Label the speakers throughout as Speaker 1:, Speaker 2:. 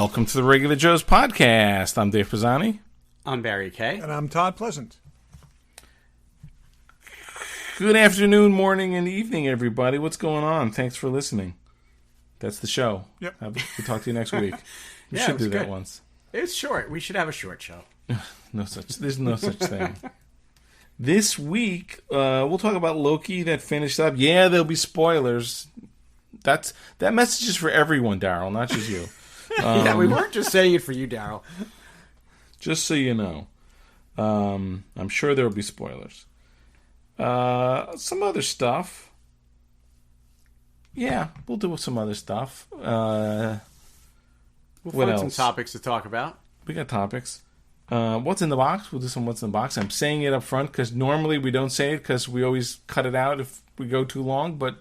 Speaker 1: Welcome to the Regular Joe's podcast. I'm Dave Pisani.
Speaker 2: I'm Barry Kay.
Speaker 3: And I'm Todd Pleasant.
Speaker 1: Good afternoon, morning, and evening, everybody. What's going on? Thanks for listening. That's the show.
Speaker 3: Yep.
Speaker 1: We'll talk to you next week. We
Speaker 2: Yeah,
Speaker 1: should do that
Speaker 2: good.
Speaker 1: once.
Speaker 2: It's short. We should have a short show.
Speaker 1: There's no such thing. This week, we'll talk about Loki that finished up. Yeah, there'll be spoilers. That message is for everyone, Daryl, not just you.
Speaker 2: Yeah, we weren't just saying it for you, Daryl.
Speaker 1: Just so you know. I'm sure there will be spoilers. Some other stuff. Yeah, we'll do some other stuff.
Speaker 2: We'll
Speaker 1: What
Speaker 2: find some
Speaker 1: else?
Speaker 2: topics to talk about.
Speaker 1: We got topics. What's in the box? We'll do some what's in the box. I'm saying it up front because normally we don't say it because we always cut it out if we go too long, but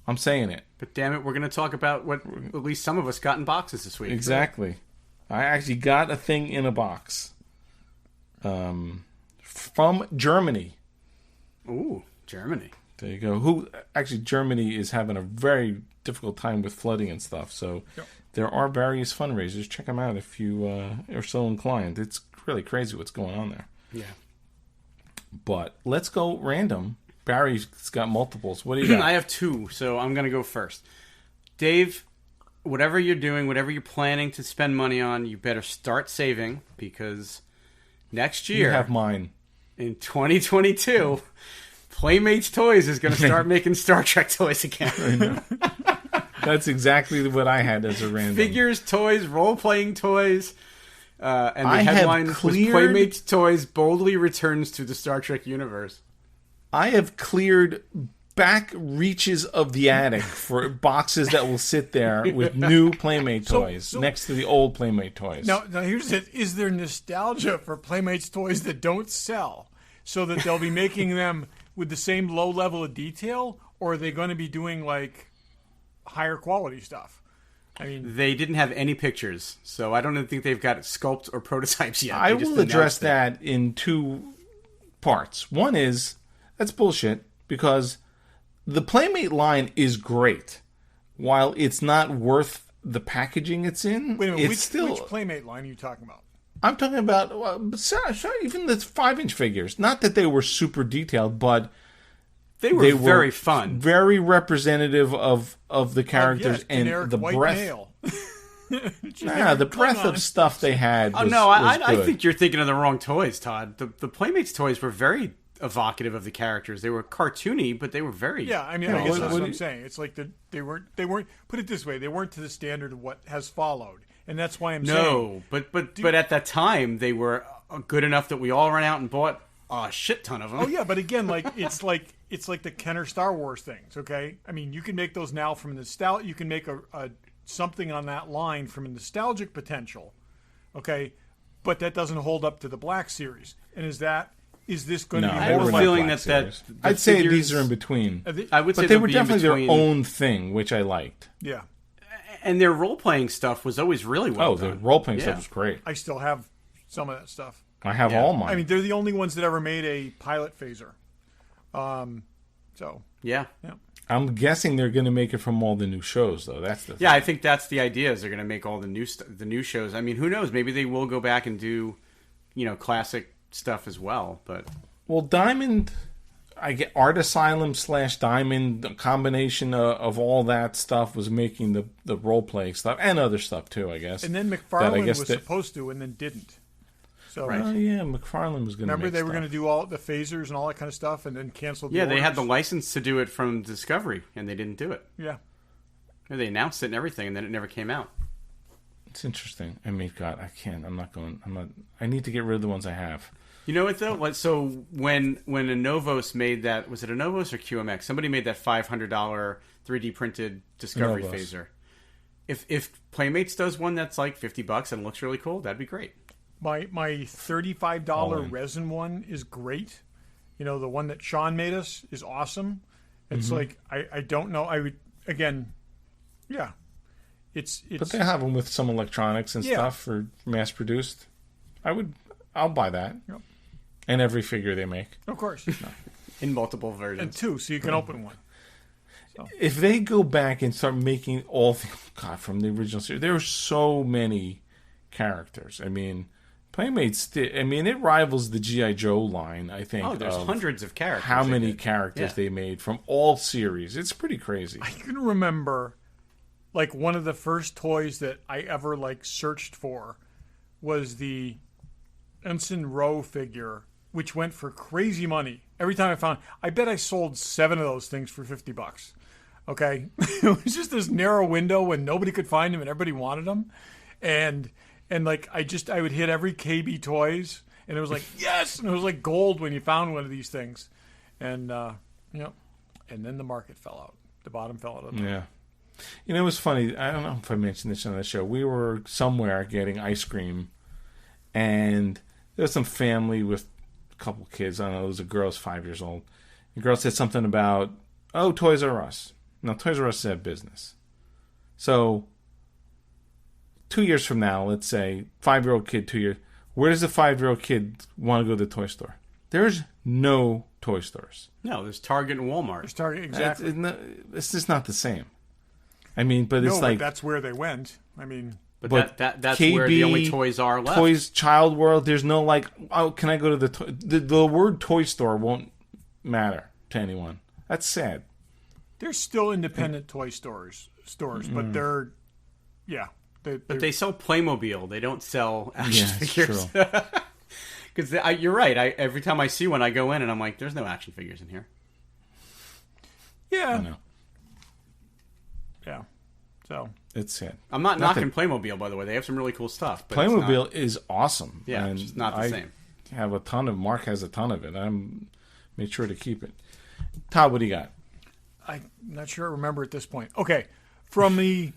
Speaker 1: I'm saying it.
Speaker 2: But damn it, we're going to talk about what at least some of us got in boxes this week.
Speaker 1: Exactly. I actually got a thing in a box. From Germany.
Speaker 2: Ooh, Germany.
Speaker 1: There you go. Germany is having a very difficult time with flooding and stuff, so there are various fundraisers. Check them out if you are so inclined. It's really crazy what's going on there.
Speaker 2: Yeah.
Speaker 1: But let's go random. Barry's got multiples. What do you got?
Speaker 2: I have two, so I'm going to go first. Dave, whatever you're doing, whatever you're planning to spend money on, you better start saving because next year,
Speaker 1: You have mine.
Speaker 2: in 2022, Playmates Toys is going to start making Star Trek toys again.
Speaker 1: That's exactly what I had as a random.
Speaker 2: Figures, toys, role-playing toys. And the
Speaker 1: I have
Speaker 2: headline was
Speaker 1: cleared-
Speaker 2: Playmates Toys boldly returns to the Star Trek universe.
Speaker 1: I have cleared back reaches of the attic for boxes that will sit there with new Playmate toys next to the old Playmate toys.
Speaker 3: Now here's it. Is there nostalgia for Playmates toys that don't sell so that they'll be making them with the same low level of detail, or are they going to be doing like higher quality stuff? I mean,
Speaker 2: They didn't have any pictures, so I don't even think they've got sculpts or prototypes yet.
Speaker 1: I
Speaker 2: They just
Speaker 1: will address
Speaker 2: announced it.
Speaker 1: that in two parts. One is, that's bullshit, because the Playmate line is great. While it's not worth the packaging it's in,
Speaker 3: wait a minute.
Speaker 1: it's
Speaker 3: Which Playmate line are you talking about?
Speaker 1: I'm talking about even the 5-inch figures. Not that they were super detailed, but
Speaker 2: They were very fun.
Speaker 1: very representative of the characters
Speaker 3: Yes,
Speaker 1: and
Speaker 3: generic
Speaker 1: the
Speaker 3: white
Speaker 1: breadth.
Speaker 3: male.
Speaker 1: The breadth of stuff they had.
Speaker 2: Oh,
Speaker 1: Was,
Speaker 2: no,
Speaker 1: was
Speaker 2: I
Speaker 1: good.
Speaker 2: think you're thinking of the wrong toys, Todd. The Playmates toys were very evocative of the characters. They were cartoony, but they were very...
Speaker 3: Yeah, I mean,
Speaker 1: No,
Speaker 3: I guess
Speaker 1: what-
Speaker 3: that's
Speaker 1: what
Speaker 3: what
Speaker 1: do
Speaker 3: I'm
Speaker 1: you-
Speaker 3: saying. It's like they weren't. Put it this way, they weren't to the standard of what has followed, and that's why I'm saying.
Speaker 2: No, but at that time, they were good enough that we all ran out and bought a shit ton of them.
Speaker 3: Oh yeah, but again, it's like the Kenner Star Wars things. Okay, I mean, you can make those now from nostalgia. You can make a something on that line from a nostalgic potential. Okay, but that doesn't hold up to the Black Series. And is this going to
Speaker 1: No,
Speaker 3: be
Speaker 2: I
Speaker 1: they
Speaker 2: have
Speaker 3: more
Speaker 2: a
Speaker 1: were
Speaker 3: like?
Speaker 2: feeling
Speaker 1: Black
Speaker 2: that
Speaker 1: Series.
Speaker 2: the
Speaker 1: I'd say
Speaker 2: figures-
Speaker 1: these are in between.
Speaker 2: I would say
Speaker 1: But they
Speaker 2: they'll
Speaker 1: were
Speaker 2: be in
Speaker 1: definitely their
Speaker 2: between-
Speaker 1: own thing, which I liked.
Speaker 3: Yeah,
Speaker 2: And their role-playing stuff was always really well
Speaker 1: The
Speaker 2: done.
Speaker 1: role-playing
Speaker 2: Yeah.
Speaker 1: stuff was great.
Speaker 3: I still have some of that stuff.
Speaker 1: I have
Speaker 2: Yeah.
Speaker 1: all mine.
Speaker 3: I mean, they're the only ones that ever made a pilot phaser. So
Speaker 2: Yeah.
Speaker 3: yeah.
Speaker 1: I'm guessing they're going to make it from all the new shows, though. That's the thing.
Speaker 2: Yeah, I think that's the idea. Is they're going to make all the new shows. I mean, who knows? Maybe they will go back and do, classic stuff as well. But
Speaker 1: Well, Diamond, I get Art Asylum / Diamond, a combination of all that stuff was making the role-playing stuff and other stuff, too, I guess.
Speaker 3: And then
Speaker 1: That
Speaker 3: McFarlane
Speaker 1: I guess
Speaker 3: was
Speaker 1: that-
Speaker 3: supposed to, and then didn't. So
Speaker 2: Right.
Speaker 1: Oh, yeah, McFarlane was going to
Speaker 3: remember
Speaker 1: make
Speaker 3: they were
Speaker 1: stuff.
Speaker 3: going to do all the phasers and all that kind of stuff, and then canceled.
Speaker 2: yeah,
Speaker 3: the
Speaker 2: they had the
Speaker 3: orders.
Speaker 2: license to do it from Discovery, and they didn't do it.
Speaker 3: Yeah.
Speaker 2: They announced it and everything, and then it never came out.
Speaker 1: It's interesting. I mean, God, I can't. I need to get rid of the ones I have.
Speaker 2: You know what though? So when a Novos made that, was it a Novos or QMX? Somebody made that $500 3D printed Discovery
Speaker 1: Novos.
Speaker 2: phaser. If Playmates does one that's like $50 and looks really cool, that'd be great.
Speaker 3: My $35
Speaker 1: All in.
Speaker 3: resin one is great. The one that Sean made us is awesome. It's
Speaker 1: Mm-hmm.
Speaker 3: like I don't know. I would again, yeah. It's
Speaker 1: But they have them with some electronics and
Speaker 3: Yeah.
Speaker 1: stuff for mass-produced. I'll buy that.
Speaker 3: Yep.
Speaker 1: And every figure they make.
Speaker 3: of course
Speaker 2: In multiple
Speaker 3: and
Speaker 2: versions.
Speaker 3: two, so you can open one.
Speaker 1: If they go back and start making all from the original series, there are so many characters. I mean, Playmates. It rivals the G.I. Joe line. I think.
Speaker 2: Oh, there's hundreds of characters.
Speaker 1: How many characters they made from all series? It's pretty crazy.
Speaker 3: I can remember, like, one of the first toys that I ever searched for was the Ensign Rowe figure, which went for crazy money. Every time I bet I sold 7 of those things for $50. Okay, it was just this narrow window when nobody could find them and everybody wanted them, and I would hit every KB Toys, and it was like yes, and it was like gold when you found one of these things, and and then the market fell out. The bottom fell out.
Speaker 1: Yeah, it was funny. I don't know if I mentioned this on the show. We were somewhere getting ice cream, and there was some family with a couple kids. I don't know. It was a girl, 5 years old. The girl said something about, "Oh, Toys R Us." Now, Toys R Us is out business. So, 2 years from now, let's say, 5-year-old kid, 2 years, where does the 5-year-old kid want to go to the toy store? There's no toy stores.
Speaker 2: No, there's Target and Walmart.
Speaker 3: There's Target, exactly.
Speaker 1: It's just not the same. But it's
Speaker 3: but that's where they went.
Speaker 2: But that's KB, where the only toys are left.
Speaker 1: Toys, Child World, there's no can I go to the word toy store won't matter to anyone. That's sad.
Speaker 3: There's still independent toy stores, but they're,
Speaker 2: but they sell Playmobil. They don't sell action figures. Because you're right. Every time I see one, I go in and I'm like, "There's no action figures in here."
Speaker 3: Yeah.
Speaker 1: I know.
Speaker 3: Yeah. So
Speaker 1: it's sad.
Speaker 2: I'm not knocking Playmobil, by the way. They have some really cool stuff. But
Speaker 1: Playmobil is awesome.
Speaker 2: Yeah,
Speaker 1: and
Speaker 2: it's not the same.
Speaker 1: Have a ton of. Mark has a ton of it. I'm made sure to keep it. Todd, what do you got?
Speaker 3: I'm not sure I remember at this point. Okay, from the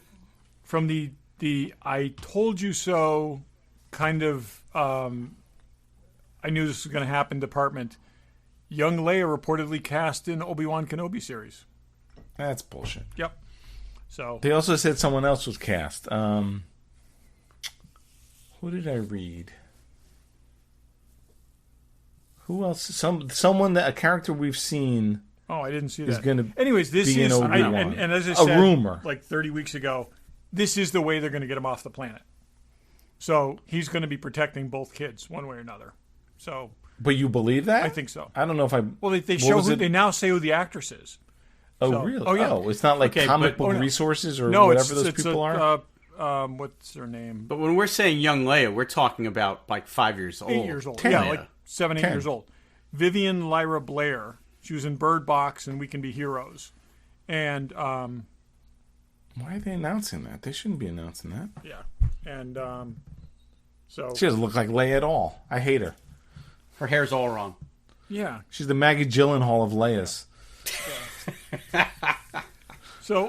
Speaker 3: I told you so kind of I knew this was going to happen department. Young Leia reportedly cast in Obi-Wan Kenobi series.
Speaker 1: That's bullshit.
Speaker 3: Yep. So
Speaker 1: they also said someone else was cast. Who did I read? Who else? Someone a character we've seen.
Speaker 3: Oh, I didn't see
Speaker 1: is
Speaker 3: that.
Speaker 1: Gonna
Speaker 3: Anyways, this
Speaker 1: be
Speaker 3: is
Speaker 1: and
Speaker 3: as I said,
Speaker 1: a rumor.
Speaker 3: 30 weeks ago, this is the way they're going to get him off the planet. So he's going to be protecting both kids one way or another. So,
Speaker 1: but you believe that?
Speaker 3: I think so.
Speaker 1: I don't know if I.
Speaker 3: Well, they show they now say who the actress is.
Speaker 1: Oh,
Speaker 3: so,
Speaker 1: really?
Speaker 3: Oh, yeah.
Speaker 1: Oh, it's not like comic book resources or whatever those people are.
Speaker 3: What's her name?
Speaker 2: But when we're saying young Leia, we're talking about 5 years old.
Speaker 3: 8 years old.
Speaker 1: 10,
Speaker 3: yeah, 7, 8 years old. Vivian Lyra Blair. She was in Bird Box and We Can Be Heroes. And
Speaker 1: why are they announcing that? They shouldn't be announcing that.
Speaker 3: Yeah. And so
Speaker 1: she doesn't look like Leia at all. I hate her.
Speaker 2: Her hair's all wrong.
Speaker 3: Yeah.
Speaker 1: She's the Maggie Gyllenhaal of Leia's.
Speaker 3: Yeah. So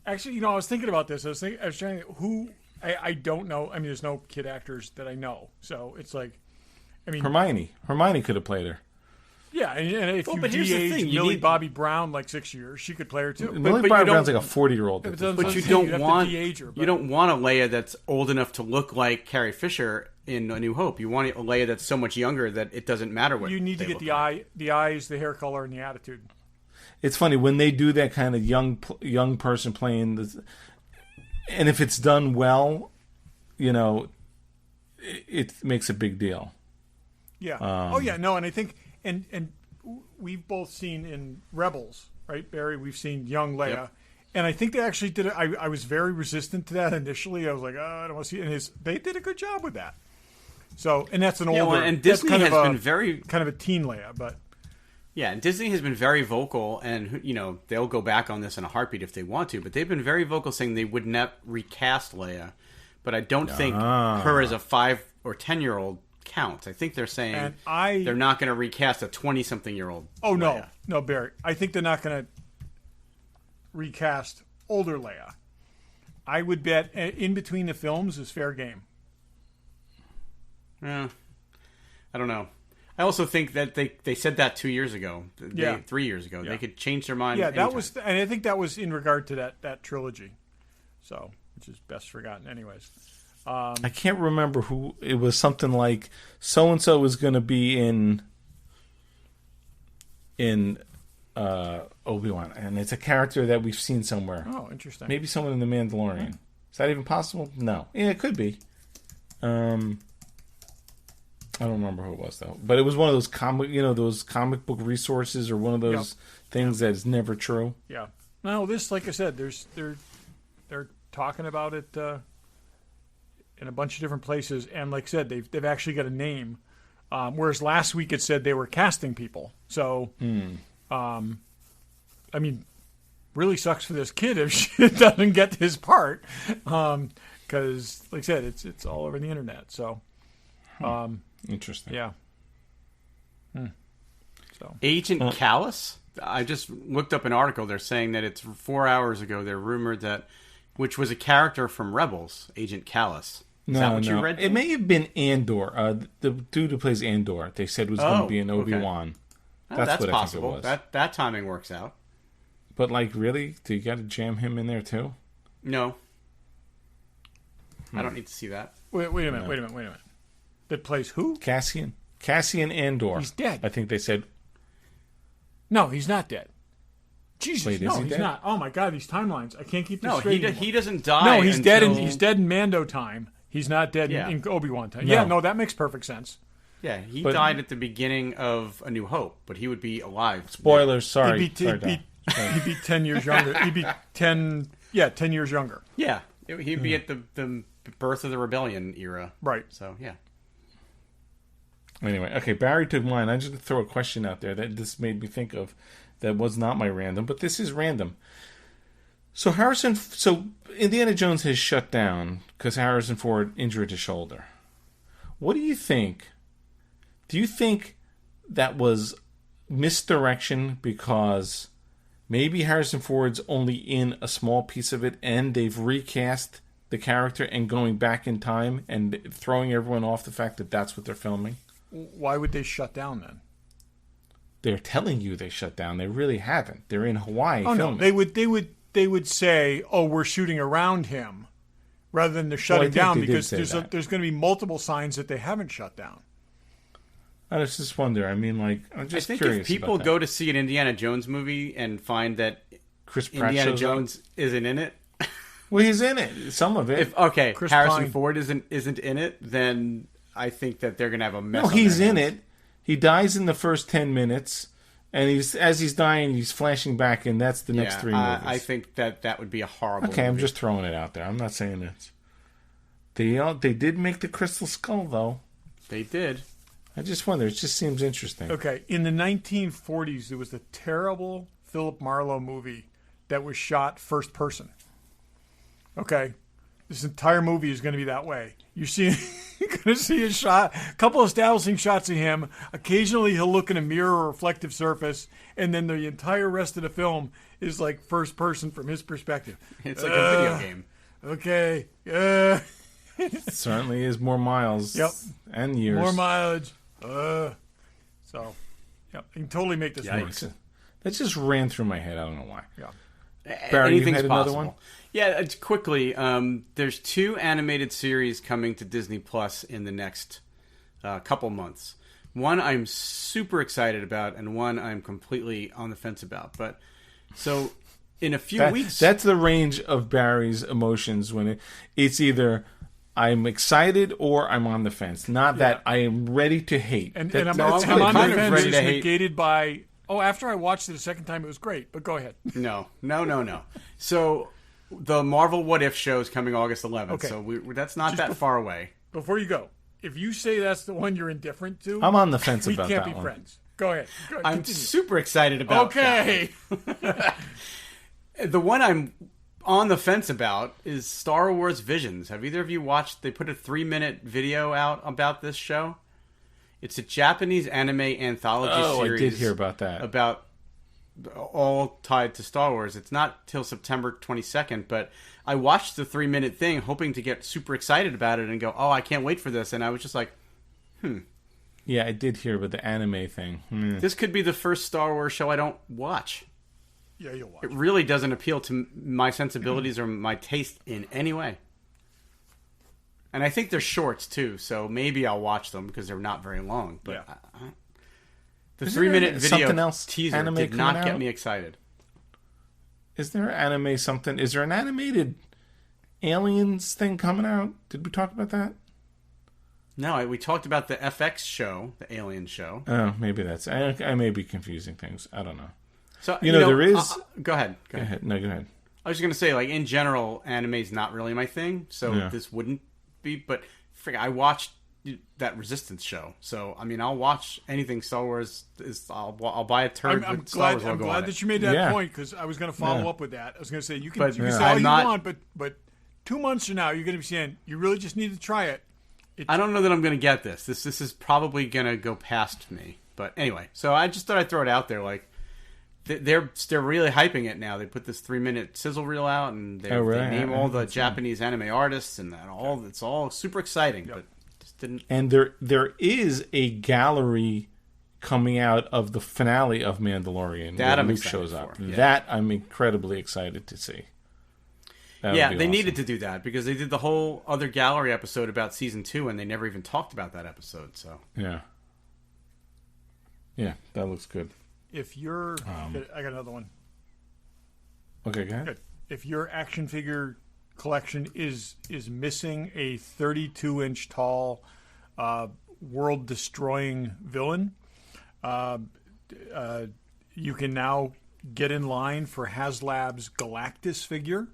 Speaker 3: actually, I was thinking about this. I was trying to I don't know. There's no kid actors that I know. So it's like
Speaker 1: Hermione could have played her.
Speaker 3: Yeah, and if you de-age Millie Bobby Brown 6 years, she could play her too.
Speaker 1: Millie Bobby Brown's like a 40-year-old.
Speaker 2: But you don't want you don't want a Leia that's old enough to look like Carrie Fisher in A New Hope. You want a Leia that's so much younger that it doesn't matter what
Speaker 3: you need to get the eyes, the hair color, and the attitude.
Speaker 1: It's funny when they do that kind of young person playing this, and if it's done well, it makes a big deal.
Speaker 3: Yeah. No, and I think and we've both seen in Rebels, right, Barry? We've seen young Leia. Yep. And I think they actually did it. I was very resistant to that initially. I was like, oh, I don't want to see it. And they did a good job with that. So, and that's an older.
Speaker 2: And Disney has been very
Speaker 3: kind of a teen Leia, but
Speaker 2: yeah, and Disney has been very vocal, and they'll go back on this in a heartbeat if they want to. But they've been very vocal, saying they would not recast Leia. But I don't think her as a 5 or 10-year-old counts. I think they're saying they're not going to recast a 20-something-year-old.
Speaker 3: Oh
Speaker 2: Leia.
Speaker 3: No, Barry. I think they're not going to recast older Leia. I would bet in between the films is fair game.
Speaker 2: I don't know. I also think that they said that 2 years ago. 3 years ago. Yeah. They could change their mind.
Speaker 3: Yeah,
Speaker 2: anytime.
Speaker 3: that was, and I think that was in regard to that trilogy. So, which is best forgotten, anyways.
Speaker 1: I can't remember who it was. Something like so and so was going to be in Obi-Wan, and it's a character that we've seen somewhere.
Speaker 3: Oh, interesting.
Speaker 1: Maybe someone in The Mandalorian. Is that even possible? No. Yeah, it could be. I don't remember who it was though, but it was one of those those comic book resources, or one of those things that is never true.
Speaker 3: Yeah. No, this, like I said, they're talking about it in a bunch of different places, and like I said, they've actually got a name. Whereas last week it said they were casting people. So, I mean, really sucks for this kid if she doesn't get his part, because, like I said, it's all over the internet. So,
Speaker 1: interesting.
Speaker 3: Yeah. So
Speaker 2: Agent Callus. I just looked up an article. They're saying that it's 4 hours ago. They're rumored that, which was a character from Rebels, Agent Callus. Is that what you read?
Speaker 1: It may have been Andor. The dude who plays Andor, they said was going to be an Obi-Wan.
Speaker 2: Okay. That's
Speaker 1: what
Speaker 2: possible.
Speaker 1: I think it was.
Speaker 2: That timing works out.
Speaker 1: But, like, really? Do you got to jam him in there, too?
Speaker 2: No. I don't need to see that.
Speaker 3: wait a minute. That plays who?
Speaker 1: Cassian Andor.
Speaker 3: He's dead.
Speaker 1: I think they said.
Speaker 3: No, he's not dead. Jesus,
Speaker 1: Wait,
Speaker 3: no,
Speaker 1: is he
Speaker 3: he's
Speaker 1: dead?
Speaker 3: not. Oh my God, these timelines! I can't keep this
Speaker 2: No,
Speaker 3: straight.
Speaker 2: he doesn't die.
Speaker 3: No, he's dead.
Speaker 2: until...
Speaker 3: He's dead in Mando time. He's not dead in Obi-Wan time.
Speaker 1: No.
Speaker 3: Yeah, no, that makes perfect sense.
Speaker 2: Yeah, he died at the beginning of A New Hope, but he would be alive.
Speaker 1: Spoilers, sorry.
Speaker 3: He'd be 10 years younger. He'd be 10 years younger.
Speaker 2: Yeah, he'd be at the birth of the rebellion era.
Speaker 3: Right.
Speaker 2: So, yeah.
Speaker 1: Anyway, okay, Barry took mine. I just throw a question out there that this made me think of that was not my random, but this is random. So Indiana Jones has shut down because Harrison Ford injured his shoulder. What do you think? Do you think that was misdirection because maybe Harrison Ford's only in a small piece of it and they've recast the character and going back in time and throwing everyone off the fact that that's what they're filming?
Speaker 3: Why would they shut down then?
Speaker 1: They're telling you they shut down. They really haven't. They're in Hawaii filming.
Speaker 3: No, they would say, "Oh, we're shooting around him," rather than they're shutting down, because there's going to be multiple signs that they haven't shut down.
Speaker 1: I just wonder. I mean, like, I'm just curious.
Speaker 2: I think if people go to see an Indiana Jones movie and find that
Speaker 1: Chris Pratt
Speaker 2: Indiana Jones isn't in it,
Speaker 1: well, he's in it. Some of it.
Speaker 2: If Harrison Ford isn't in it, then I think that they're going to have a mess.
Speaker 1: No, he's in it. He dies in the first 10 minutes, and as he's dying, he's flashing back, and that's the next 3 movies.
Speaker 2: I think that would be a horrible
Speaker 1: Okay,
Speaker 2: movie.
Speaker 1: I'm just throwing it out there. I'm not saying it. They did make the Crystal Skull, though.
Speaker 2: They did.
Speaker 1: I just wonder. It just seems interesting.
Speaker 3: Okay, in the 1940s, there was the terrible Philip Marlowe movie that was shot first person. Okay, this entire movie is going to be that way. You're going to see a couple of establishing shots of him. Occasionally, he'll look in a mirror or reflective surface, and then the entire rest of the film is like first person from his perspective.
Speaker 2: It's like a video game.
Speaker 3: Okay.
Speaker 1: It certainly is more miles.
Speaker 3: Yep.
Speaker 1: And years.
Speaker 3: More mileage. So, yeah, you can totally make this work.
Speaker 1: That just ran through my head. I don't know why.
Speaker 3: Yeah.
Speaker 1: Barry,
Speaker 2: Anything's
Speaker 1: you had another
Speaker 2: possible.
Speaker 1: one?
Speaker 2: Yeah, quickly. There's 2 animated series coming to Disney Plus in the next couple months. One I'm super excited about, and one I'm completely on the fence about. But so in a few weeks,
Speaker 1: that's the range of Barry's emotions when it's either I'm excited or I'm on the fence. Not that I am ready to hate.
Speaker 3: And
Speaker 2: I'm
Speaker 3: I'm on the
Speaker 2: kind of
Speaker 3: fence
Speaker 2: ready
Speaker 3: is
Speaker 2: to hate.
Speaker 3: negated by, after I watched it a second time, it was great. But go ahead.
Speaker 2: No. So the Marvel What If show is coming August 11th.
Speaker 3: Okay.
Speaker 2: So that's not that far away.
Speaker 3: Before you go, if you say that's the one you're indifferent to,
Speaker 1: I'm on the fence
Speaker 3: we
Speaker 1: about
Speaker 3: can't
Speaker 1: that
Speaker 3: be
Speaker 1: one.
Speaker 3: friends. Go ahead.
Speaker 2: I'm
Speaker 3: Continue.
Speaker 2: super excited about
Speaker 3: Okay.
Speaker 2: that. The one I'm on the fence about is Star Wars Visions. Have either of you watched? They put a 3-minute video out about this show. It's a Japanese anime anthology series.
Speaker 1: I did hear about that.
Speaker 2: About all tied to Star Wars. It's not till September 22nd, but I watched the 3-minute thing hoping to get super excited about it and go, I can't wait for this. And I was just like,
Speaker 1: Yeah, I did hear about the anime thing.
Speaker 2: This could be the first Star Wars show I don't watch.
Speaker 3: Yeah, you'll watch.
Speaker 2: It really doesn't appeal to my sensibilities or my taste in any way. And I think they're shorts too, so maybe I'll watch them because they're not very long. But The
Speaker 1: Isn't
Speaker 2: 3-minute
Speaker 1: there
Speaker 2: video
Speaker 1: something else
Speaker 2: teaser
Speaker 1: anime
Speaker 2: did not
Speaker 1: coming
Speaker 2: get
Speaker 1: out?
Speaker 2: me excited.
Speaker 1: Is there anime something? Is there an animated aliens thing coming out? Did we talk about that?
Speaker 2: No, we talked about the FX show, the Alien show.
Speaker 1: Oh, maybe that's... I may be confusing things. I don't know.
Speaker 2: So
Speaker 1: You know, there is...
Speaker 2: Go ahead.
Speaker 1: Go ahead. No, go ahead.
Speaker 2: I was just going to say, like, in general, anime is not really my thing, so
Speaker 1: Yeah.
Speaker 2: this wouldn't be. But, I watched that Resistance show. So, I mean, I'll watch anything Star Wars. I'll buy a turd
Speaker 3: I'm
Speaker 2: with Star Wars
Speaker 3: glad. I'm
Speaker 2: logo on
Speaker 3: glad
Speaker 2: it.
Speaker 3: that you made that
Speaker 1: Yeah.
Speaker 3: point because I was going to follow up with that. I was going to say you can
Speaker 2: But,
Speaker 3: say
Speaker 2: yeah.
Speaker 3: all
Speaker 2: I'm
Speaker 3: you
Speaker 2: not-
Speaker 3: want, but 2 months from now you're going to be saying you really just need to try it.
Speaker 2: I don't know that I'm going to get this. This is probably going to go past me. But anyway, so I just thought I'd throw it out there. Like, they're really hyping it now. They put this 3-minute sizzle reel out, and they name all the Japanese anime artists, and that all. It's all super exciting, but just didn't.
Speaker 1: And there is a gallery coming out of the finale of Mandalorian
Speaker 2: That
Speaker 1: where
Speaker 2: I'm
Speaker 1: Luke
Speaker 2: excited
Speaker 1: shows up.
Speaker 2: for, yeah.
Speaker 1: That I'm incredibly excited to see. That would
Speaker 2: Yeah,
Speaker 1: be
Speaker 2: they
Speaker 1: awesome.
Speaker 2: needed to do that because they did the whole other gallery episode about season 2, and they never even talked about that episode. So
Speaker 1: Yeah. Yeah, that looks good.
Speaker 3: If you're, I got another one.
Speaker 1: Okay, go ahead.
Speaker 3: Good. If your action figure collection is missing a 32-inch tall, world-destroying villain, you can now get in line for HasLab's Galactus figure.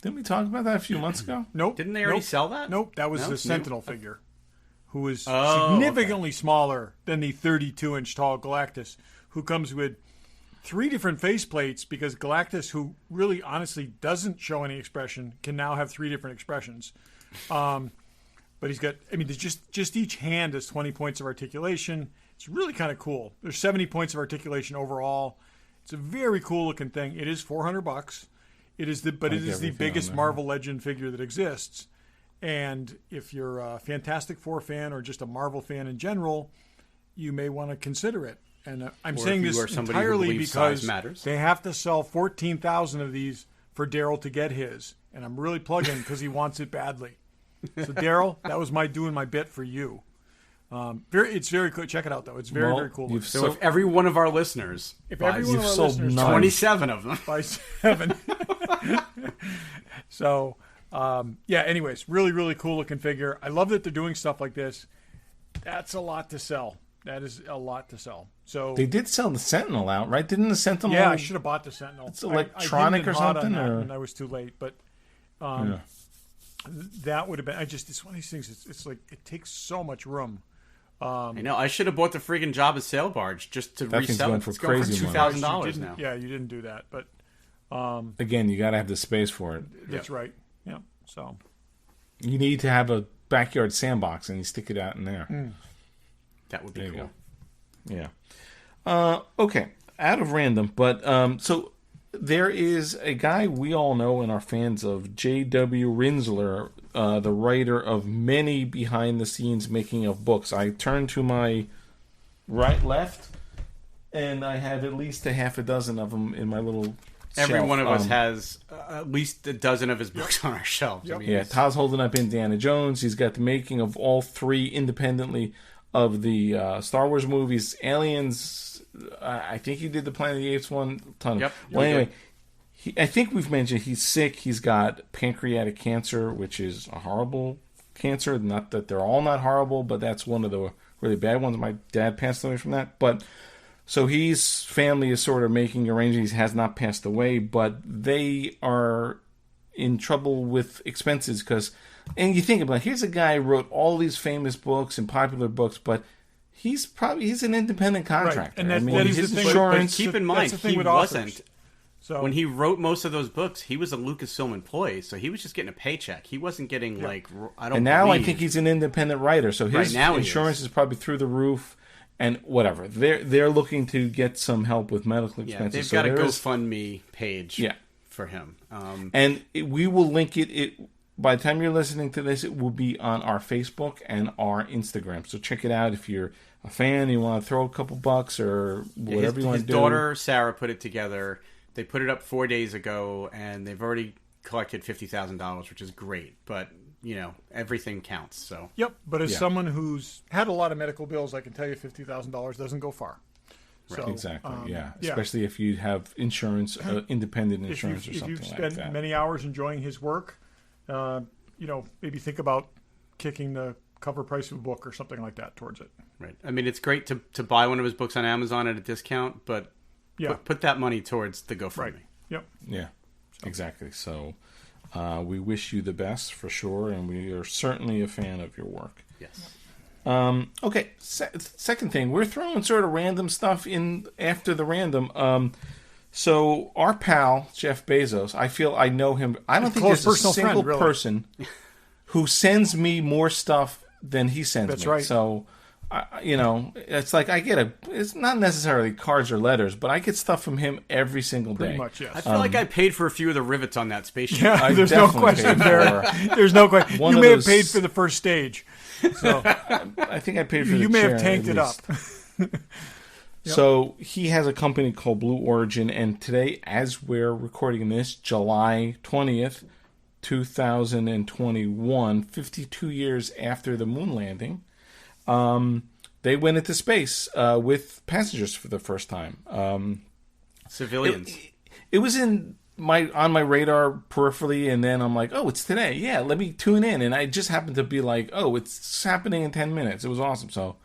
Speaker 1: Didn't we talk about that a few months ago?
Speaker 3: Nope.
Speaker 2: didn't they already sell that?
Speaker 3: Nope. That was
Speaker 2: No?
Speaker 3: the
Speaker 2: New?
Speaker 3: Sentinel figure, who is
Speaker 2: Oh,
Speaker 3: significantly smaller than the 32-inch tall Galactus, who comes with 3 different faceplates because Galactus, who really honestly doesn't show any expression, can now have 3 different expressions. But he's got, I mean, there's just each hand has 20 points of articulation. It's really kind of cool. There's 70 points of articulation overall. It's a very cool looking thing. It is $400. It is the biggest Marvel Legend figure that exists. And if you're a Fantastic Four fan or just a Marvel fan in general, you may want to consider it. And I'm
Speaker 2: Or
Speaker 3: saying
Speaker 2: if you
Speaker 3: this
Speaker 2: are somebody who
Speaker 3: entirely
Speaker 2: believes size
Speaker 3: because
Speaker 2: matters.
Speaker 3: they have to sell 14,000 of these for Daryl to get his. And I'm really plugging because he wants it badly. So Daryl, that was doing my bit for you. It's very cool. Check it out though. It's very cool.
Speaker 2: So if every one of our listeners,
Speaker 3: If
Speaker 2: buys
Speaker 3: every one of our
Speaker 1: sold
Speaker 3: listeners
Speaker 2: 27 of them,
Speaker 3: by 7. So, anyways, really cool looking figure. I love that they're doing stuff like this. That's a lot to sell. That is a lot to sell. So
Speaker 1: They did sell the Sentinel out, right? Didn't the Sentinel...
Speaker 3: yeah, I should have bought the Sentinel.
Speaker 1: It's electronic
Speaker 3: I hemmed and
Speaker 1: or
Speaker 3: hawed on
Speaker 1: something,
Speaker 3: that,
Speaker 1: or-
Speaker 3: and I was too late. But
Speaker 1: Yeah.
Speaker 3: that would have been. It's one of these things. It's like it takes so much room.
Speaker 2: I know I should have bought the freaking Jabba sail barge just to
Speaker 1: That thing's
Speaker 2: resell
Speaker 1: going
Speaker 2: it.
Speaker 1: for
Speaker 2: It's going for
Speaker 1: crazy money.
Speaker 2: $2,000 now.
Speaker 3: Yeah, you didn't do that, but
Speaker 1: Again, you got to have the space for it.
Speaker 3: that's right. Yeah. So
Speaker 1: You need to have a backyard sandbox, and you stick it out in there.
Speaker 2: That would be
Speaker 1: There you
Speaker 2: cool.
Speaker 1: go. Yeah. Okay. Out of random, but so there is a guy we all know and are fans of, J.W. Rinsler, the writer of many behind-the-scenes making of books. I turn to my left, and I have at least a half a dozen of them in my little
Speaker 2: Every
Speaker 1: shelf.
Speaker 2: one of us has at least a dozen of his books on our shelves. I mean,
Speaker 1: Yeah, Todd's holding up Indiana Jones. He's got the making of all 3 independently of the Star Wars movies. Aliens, I think he did the Planet of the Apes one. Ton.
Speaker 2: Yep.
Speaker 1: Well, anyway, I think we've mentioned he's sick. He's got pancreatic cancer, which is a horrible cancer. Not that they're all not horrible, but that's one of the really bad ones. My dad passed away from that. But so his family is sort of making arrangements. He has not passed away, but they are in trouble with expenses because, and you think about it, here's a guy who wrote all these famous books and popular books, but he's an independent contractor.
Speaker 3: And that is
Speaker 1: his
Speaker 3: the thing.
Speaker 1: insurance.
Speaker 2: But keep in
Speaker 3: That's
Speaker 2: mind,
Speaker 3: the thing
Speaker 2: he
Speaker 3: with authors.
Speaker 2: wasn't.
Speaker 3: So
Speaker 2: When he wrote most of those books, he was a Lucasfilm employee, so he was just getting a paycheck. He wasn't getting I don't.
Speaker 1: And now
Speaker 2: believe,
Speaker 1: I think he's an independent writer, so his
Speaker 2: Right now he
Speaker 1: insurance is probably through the roof, and whatever. They're looking to get some help with medical
Speaker 2: Yeah,
Speaker 1: expenses.
Speaker 2: they've
Speaker 1: So
Speaker 2: got a
Speaker 1: there is-
Speaker 2: GoFundMe page.
Speaker 1: Yeah.
Speaker 2: For him.
Speaker 1: And we will link it. By the time you're listening to this, it will be on our Facebook and our Instagram. So check it out if you're a fan. You want to throw a couple bucks or whatever you want
Speaker 2: his
Speaker 1: to do.
Speaker 2: daughter Sarah put it together. They put it up 4 days ago, and they've already collected $50,000, which is great. But everything counts. So
Speaker 3: Yep, but as
Speaker 1: Yeah.
Speaker 3: someone who's had a lot of medical bills, I can tell you $50,000 doesn't go far. So,
Speaker 1: Exactly. Especially if you have insurance, independent insurance, or something like that.
Speaker 3: If you've spent many hours enjoying his work, maybe think about kicking the cover price of a book or something like that towards it.
Speaker 2: Right. I mean, it's great to buy one of his books on Amazon at a discount, but put that money towards the GoFundMe.
Speaker 3: Right. Yep.
Speaker 1: Yeah. Exactly. So we wish you the best for sure, and we are certainly a fan of your work.
Speaker 2: Yes.
Speaker 1: Okay. Second thing, we're throwing sort of random stuff in after the random. So our pal Jeff Bezos, I feel I know him. I don't think there's a single person who sends me more stuff than he sends me.
Speaker 3: That's right.
Speaker 1: So, it's like it's not necessarily cards or letters, but I get stuff from him every single day.
Speaker 3: Pretty much, yes.
Speaker 2: I feel like I paid for a few of the rivets on that spaceship.
Speaker 3: Yeah, there's no question there. There's no question. You may have paid for the first stage. So
Speaker 1: I think I paid for the chair.
Speaker 3: You may have tanked it up.
Speaker 1: So he has a company called Blue Origin, and today, as we're recording this, July 20th, 2021, 52 years after the moon landing, they went into space with passengers for the first time.
Speaker 2: Civilians.
Speaker 1: It was on my radar peripherally, and then I'm like, oh, it's today. Yeah, let me tune in. And I just happened to be like, oh, it's happening in 10 minutes. It was awesome. So,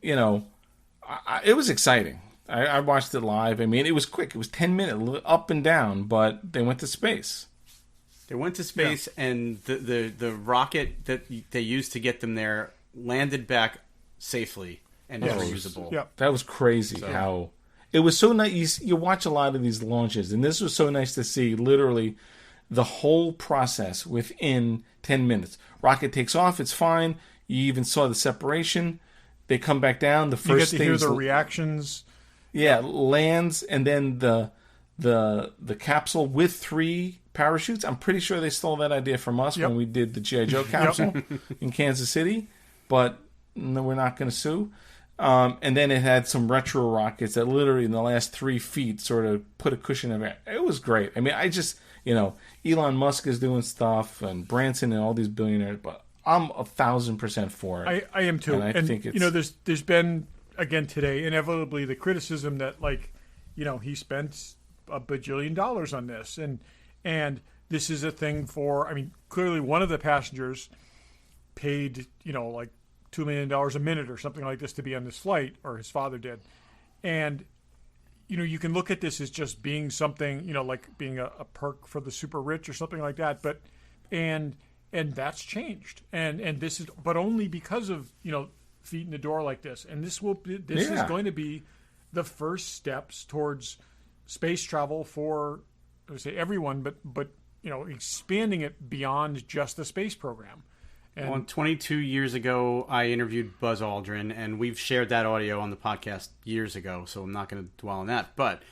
Speaker 1: it was exciting. I watched it live. I mean, it was quick. It was 10 minutes up and down, but they went to space.
Speaker 2: They went to space, and the rocket that they used to get them there landed back safely and is reusable.
Speaker 3: Yeah.
Speaker 1: That was crazy how it was so nice. You watch a lot of these launches, and this was so nice to see literally the whole process within 10 minutes. Rocket takes off, it's fine. You even saw the separation. They come back down. The first
Speaker 3: you get to hear their reactions.
Speaker 1: Yeah, lands, and then the capsule with 3 parachutes. I'm pretty sure they stole that idea from us when we did the G.I. Joe capsule in Kansas City, but no, we're not going to sue. And then it had some retro rockets that literally in the last 3 feet sort of put a cushion of air. It was great. I mean, I just, Elon Musk is doing stuff and Branson and all these billionaires, but I'm 1,000% for it.
Speaker 3: I am too.
Speaker 1: And I think it's...
Speaker 3: there's been, again today, inevitably the criticism that, he spent $1 bajillion on this. And this is a thing for, clearly one of the passengers paid, $2 million a minute or something like this to be on this flight, or his father did. And, you can look at this as just being something, like being a perk for the super rich or something like that. But, and that's changed. And this is, but only because of, feet in the door like this. And this is going to be the first steps towards space travel for, I would say everyone, but expanding it beyond just the space program. And
Speaker 2: 22 years ago, I interviewed Buzz Aldrin, and we've shared that audio on the podcast years ago, so I'm not going to dwell on that. But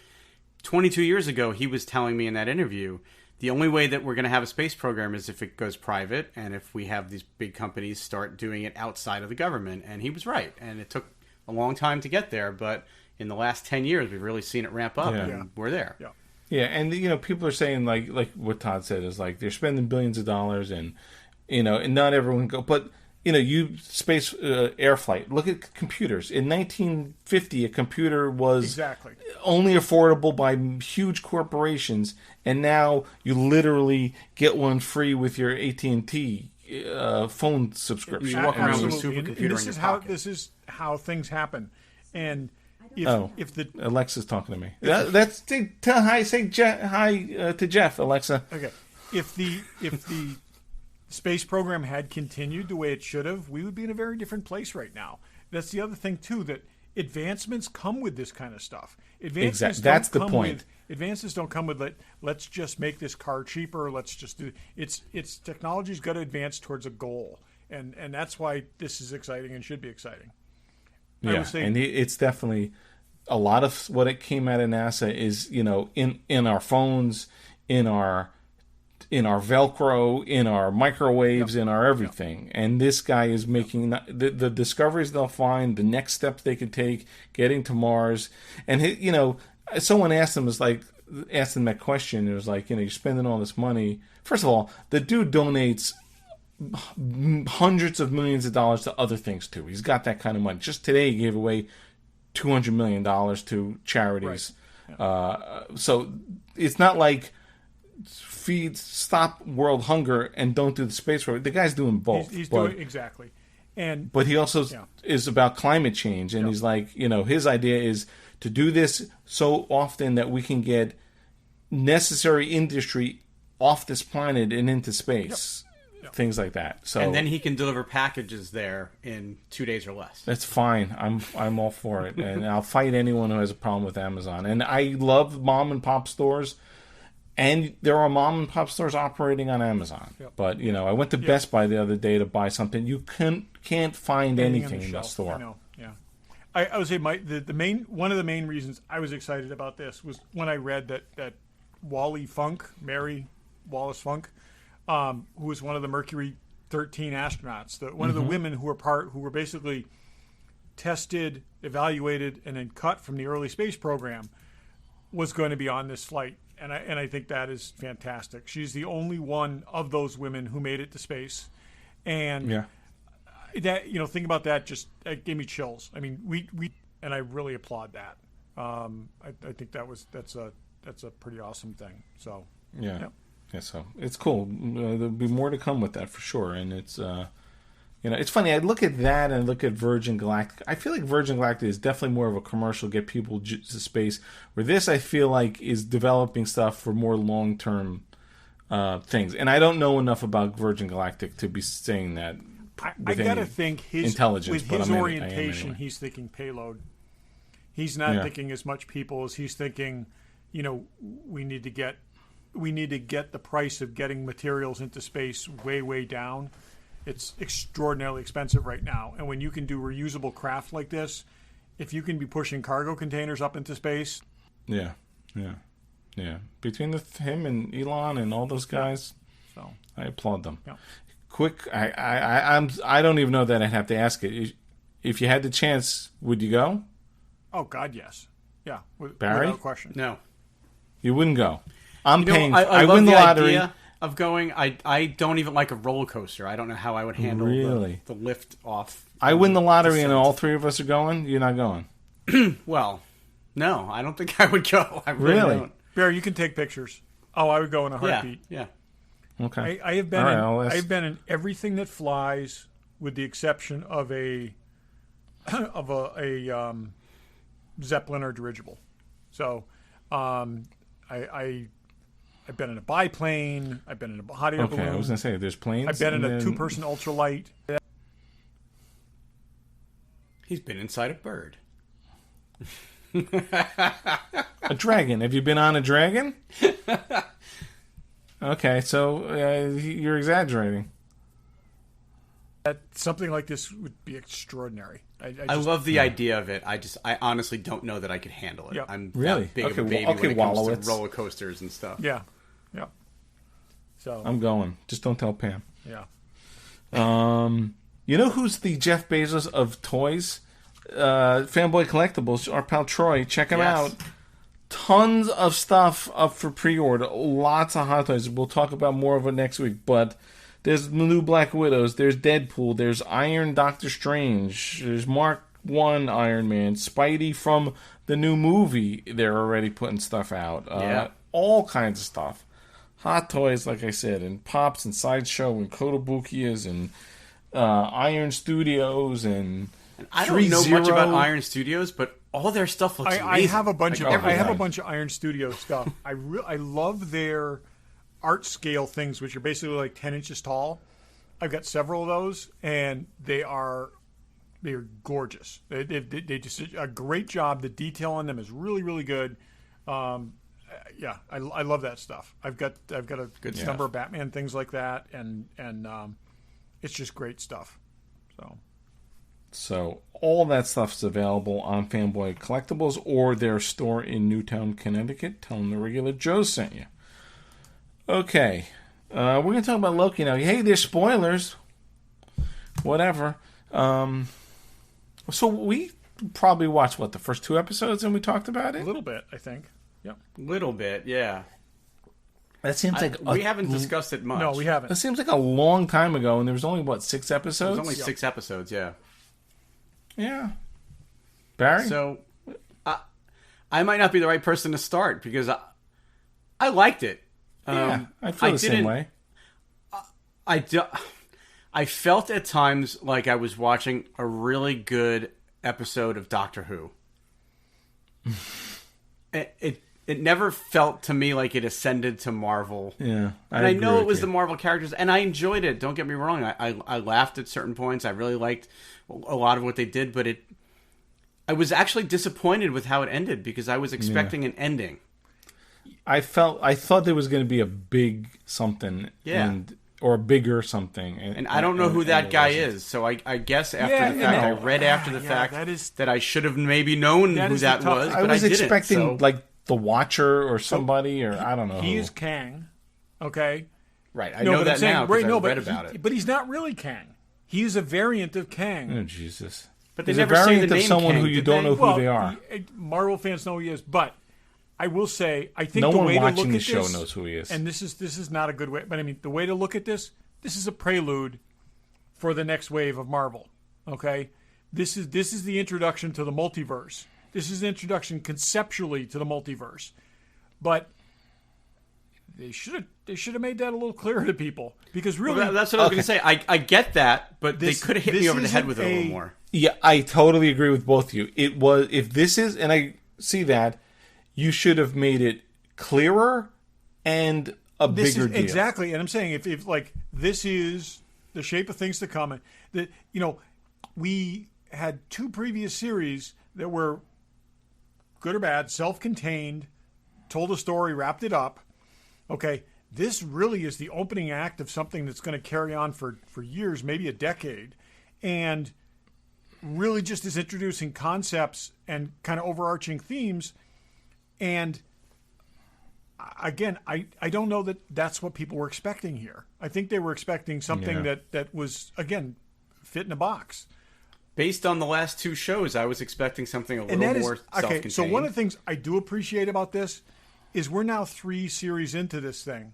Speaker 2: 22 years ago, he was telling me in that interview, the only way that we're going to have a space program is if it goes private, and if we have these big companies start doing it outside of the government. And he was right, and it took a long time to get there, but in the last 10 years, we've really seen it ramp up, and we're there.
Speaker 3: Yeah.
Speaker 1: Yeah, and people are saying like what Todd said is like they're spending billions of dollars, and and not everyone go. But space air flight. Look at computers. In 1950, a computer was only affordable by huge corporations, and now you literally get one free with your AT&T phone subscription.
Speaker 2: You walk around with a
Speaker 3: Absolutely.
Speaker 2: supercomputer in your pocket.
Speaker 3: This is how things happen, and. If the
Speaker 1: Alexa's talking to me. Tell hi. Say hi to Jeff, Alexa.
Speaker 3: Okay. If the space program had continued the way it should have, we would be in a very different place right now. That's the other thing too, that advancements come with this kind of stuff. Advances
Speaker 1: That's the point.
Speaker 3: Advances don't come with let's just make this car cheaper. Let's just do it's technology's got to advance towards a goal, and that's why this is exciting and should be exciting.
Speaker 1: Yeah, and it's definitely a lot of what it came out of NASA is in our phones, in our Velcro, in our microwaves, in our everything. And this guy is making the discoveries they'll find, the next steps they could take, getting to Mars. And someone asked him that question. It was like, you're spending all this money. First of all, the dude donates hundreds of millions of dollars to other things too. He's got that kind of money. Just today he gave away $200 million to charities.
Speaker 3: Right. Yeah.
Speaker 1: So it's not like stop world hunger and don't do the space program. The guy's doing both.
Speaker 3: He's doing exactly.
Speaker 1: But he also is about climate change, and he's like, his idea is to do this so often that we can get necessary industry off this planet and into space, things like that. So,
Speaker 2: and then he can deliver packages there in 2 days or less.
Speaker 1: That's fine. I'm all for it, and I'll fight anyone who has a problem with Amazon. And I love mom and pop stores. And there are mom and pop stores operating on Amazon. Yep. But, I went to Best Buy the other day to buy something. You can't find anything in the store.
Speaker 3: I know, yeah. I would say one of the main reasons I was excited about this was when I read that Wally Funk, Mary Wallace Funk, who was one of the Mercury 13 astronauts, one of the women who were basically tested, evaluated, and then cut from the early space program, was going to be on this flight. And I think that is fantastic. She's the only one of those women who made it to space, and that think about that. It gave me chills. I mean, we and I really applaud that. I think that's a pretty awesome thing. So
Speaker 1: yeah. So it's cool. There'll be more to come with that for sure. And it's it's funny. I look at that and I look at Virgin Galactic. I feel like Virgin Galactic is definitely more of a commercial, get people to space. Where this, I feel like, is developing stuff for more long-term things. And I don't know enough about Virgin Galactic to be saying that.
Speaker 3: I gotta think
Speaker 1: intelligence,
Speaker 3: with his orientation, he's thinking payload. He's not thinking as much people as he's thinking. We need to get the price of getting materials into space way down. It's extraordinarily expensive right now. And when you can do reusable craft like this, if you can be pushing cargo containers up into space.
Speaker 1: Yeah. Between him and Elon and all those guys,
Speaker 3: so
Speaker 1: I applaud them.
Speaker 3: Yeah.
Speaker 1: Quick, I don't even know that I'd have to ask it. If you had the chance, would you go?
Speaker 3: Oh, God, yes. Yeah.
Speaker 1: Barry?
Speaker 3: Without question.
Speaker 2: No.
Speaker 1: You wouldn't go. I'm paying.
Speaker 2: I
Speaker 1: win the lottery.
Speaker 2: Idea of going. I don't even like a roller coaster. I don't know how I would handle the lift off.
Speaker 1: I win the lottery and all three of us are going. You're not going.
Speaker 2: Well, no, I don't think I would go. I really don't.
Speaker 3: Barry, you can take pictures. Oh, I would go in a heartbeat.
Speaker 2: Yeah.
Speaker 1: Okay.
Speaker 3: I have been. I've been in everything that flies, with the exception of a Zeppelin or dirigible. So, I've been in a biplane. I've been in a hot air balloon.
Speaker 1: I was going to say, there's planes.
Speaker 3: I've been in a two-person ultralight.
Speaker 2: He's been inside a bird.
Speaker 1: A dragon. Have you been on a dragon? Okay, so you're exaggerating.
Speaker 3: Something like this would be extraordinary.
Speaker 2: I love the idea of it. I honestly don't know that I could handle it.
Speaker 3: Yep.
Speaker 2: I'm
Speaker 1: really
Speaker 2: that big of a baby when it comes to roller coasters and stuff.
Speaker 3: Yeah. So
Speaker 1: I'm going. Just don't tell Pam.
Speaker 3: Yeah.
Speaker 1: You know who's the Jeff Bezos of toys? Fanboy Collectibles. Our pal Troy. Check him out. Tons of stuff up for pre-order. Lots of hot toys. We'll talk about more of it next week. But there's the new Black Widows. There's Deadpool. There's Iron Doctor Strange. There's Mark 1 Iron Man. Spidey from the new movie. They're already putting stuff out. All kinds of stuff. Hot toys, like I said, and Pops and Sideshow and Kotobukias and Iron Studios and
Speaker 2: I don't know much about Iron Studios, but all their stuff looks amazing.
Speaker 3: I have a bunch of Iron Studios stuff. I love their art scale things, which are basically like 10 inches tall. I've got several of those, and they're gorgeous. They just a great job. The detail on them is really, really good. I love that stuff. I've got a good number of Batman things like that, and it's just great stuff.
Speaker 1: So all that stuff's available on Fanboy Collectibles or their store in Newtown, Connecticut. Tell them the regular Joe sent you. Okay, we're going to talk about Loki now. Hey, there's spoilers. Whatever. So we probably watched, the first 2 episodes and we talked about it?
Speaker 3: A little bit, I think. Yep.
Speaker 2: Little bit, yeah.
Speaker 1: That seems like...
Speaker 2: we haven't discussed it much.
Speaker 3: No, we haven't.
Speaker 1: That seems like a long time ago, and there was only, 6 episodes?
Speaker 2: There was only 6 episodes, yeah.
Speaker 1: Yeah. Barry?
Speaker 2: So, I might not be the right person to start because I liked it.
Speaker 1: Yeah, I feel the same way.
Speaker 2: I felt at times like I was watching a really good episode of Doctor Who. It never felt to me like it ascended to Marvel.
Speaker 1: Yeah,
Speaker 2: I know it was the Marvel characters, and I enjoyed it. Don't get me wrong. I laughed at certain points. I really liked a lot of what they did, but I was actually disappointed with how it ended because I was expecting an ending.
Speaker 1: I thought there was going to be a big something, or a bigger something,
Speaker 2: and I don't know who that guy is. So I guess after the fact, I read after the fact that I should have maybe known who that was. But
Speaker 1: I was expecting
Speaker 2: so.
Speaker 1: like the Watcher or somebody, or I don't know.
Speaker 3: He is Kang, okay?
Speaker 2: Right, I know that now because I read about it.
Speaker 3: But he's not really Kang. He's a variant of Kang.
Speaker 1: Oh Jesus!
Speaker 2: But they
Speaker 1: he's
Speaker 2: never
Speaker 1: a variant
Speaker 2: say the name
Speaker 1: of someone
Speaker 2: Kang,
Speaker 1: who you don't know who they are.
Speaker 3: Marvel fans know who he is, but I will say I think
Speaker 1: no
Speaker 3: the
Speaker 1: one
Speaker 3: way
Speaker 1: watching
Speaker 3: to look
Speaker 1: the
Speaker 3: at
Speaker 1: show
Speaker 3: this,
Speaker 1: knows who he is.
Speaker 3: and this is not a good way. But I mean, the way to look at this is a prelude for the next wave of Marvel. Okay, this is the introduction to the multiverse. This is the introduction conceptually to the multiverse. But they should have made that a little clearer to people because really
Speaker 2: that's what I was going to say. I get that, but they could have hit me over the head with it a little more.
Speaker 1: Yeah, I totally agree with both of you. It was if this is, and I see that you should have made it clearer and a bigger deal.
Speaker 3: Exactly, and I'm saying if like this is the shape of things to come, that we had 2 previous series that were good or bad, self-contained. Told a story, wrapped it up. Okay, this really is the opening act of something that's going to carry on for years, maybe a decade, and really just is introducing concepts and kind of overarching themes. And again, I don't know that that's what people were expecting here. I think they were expecting something that was, again, fit in a box.
Speaker 2: Based on the last 2 shows, I was expecting something a little more self-contained.
Speaker 3: Okay, so one of the things I do appreciate about this is we're now 3 series into this thing.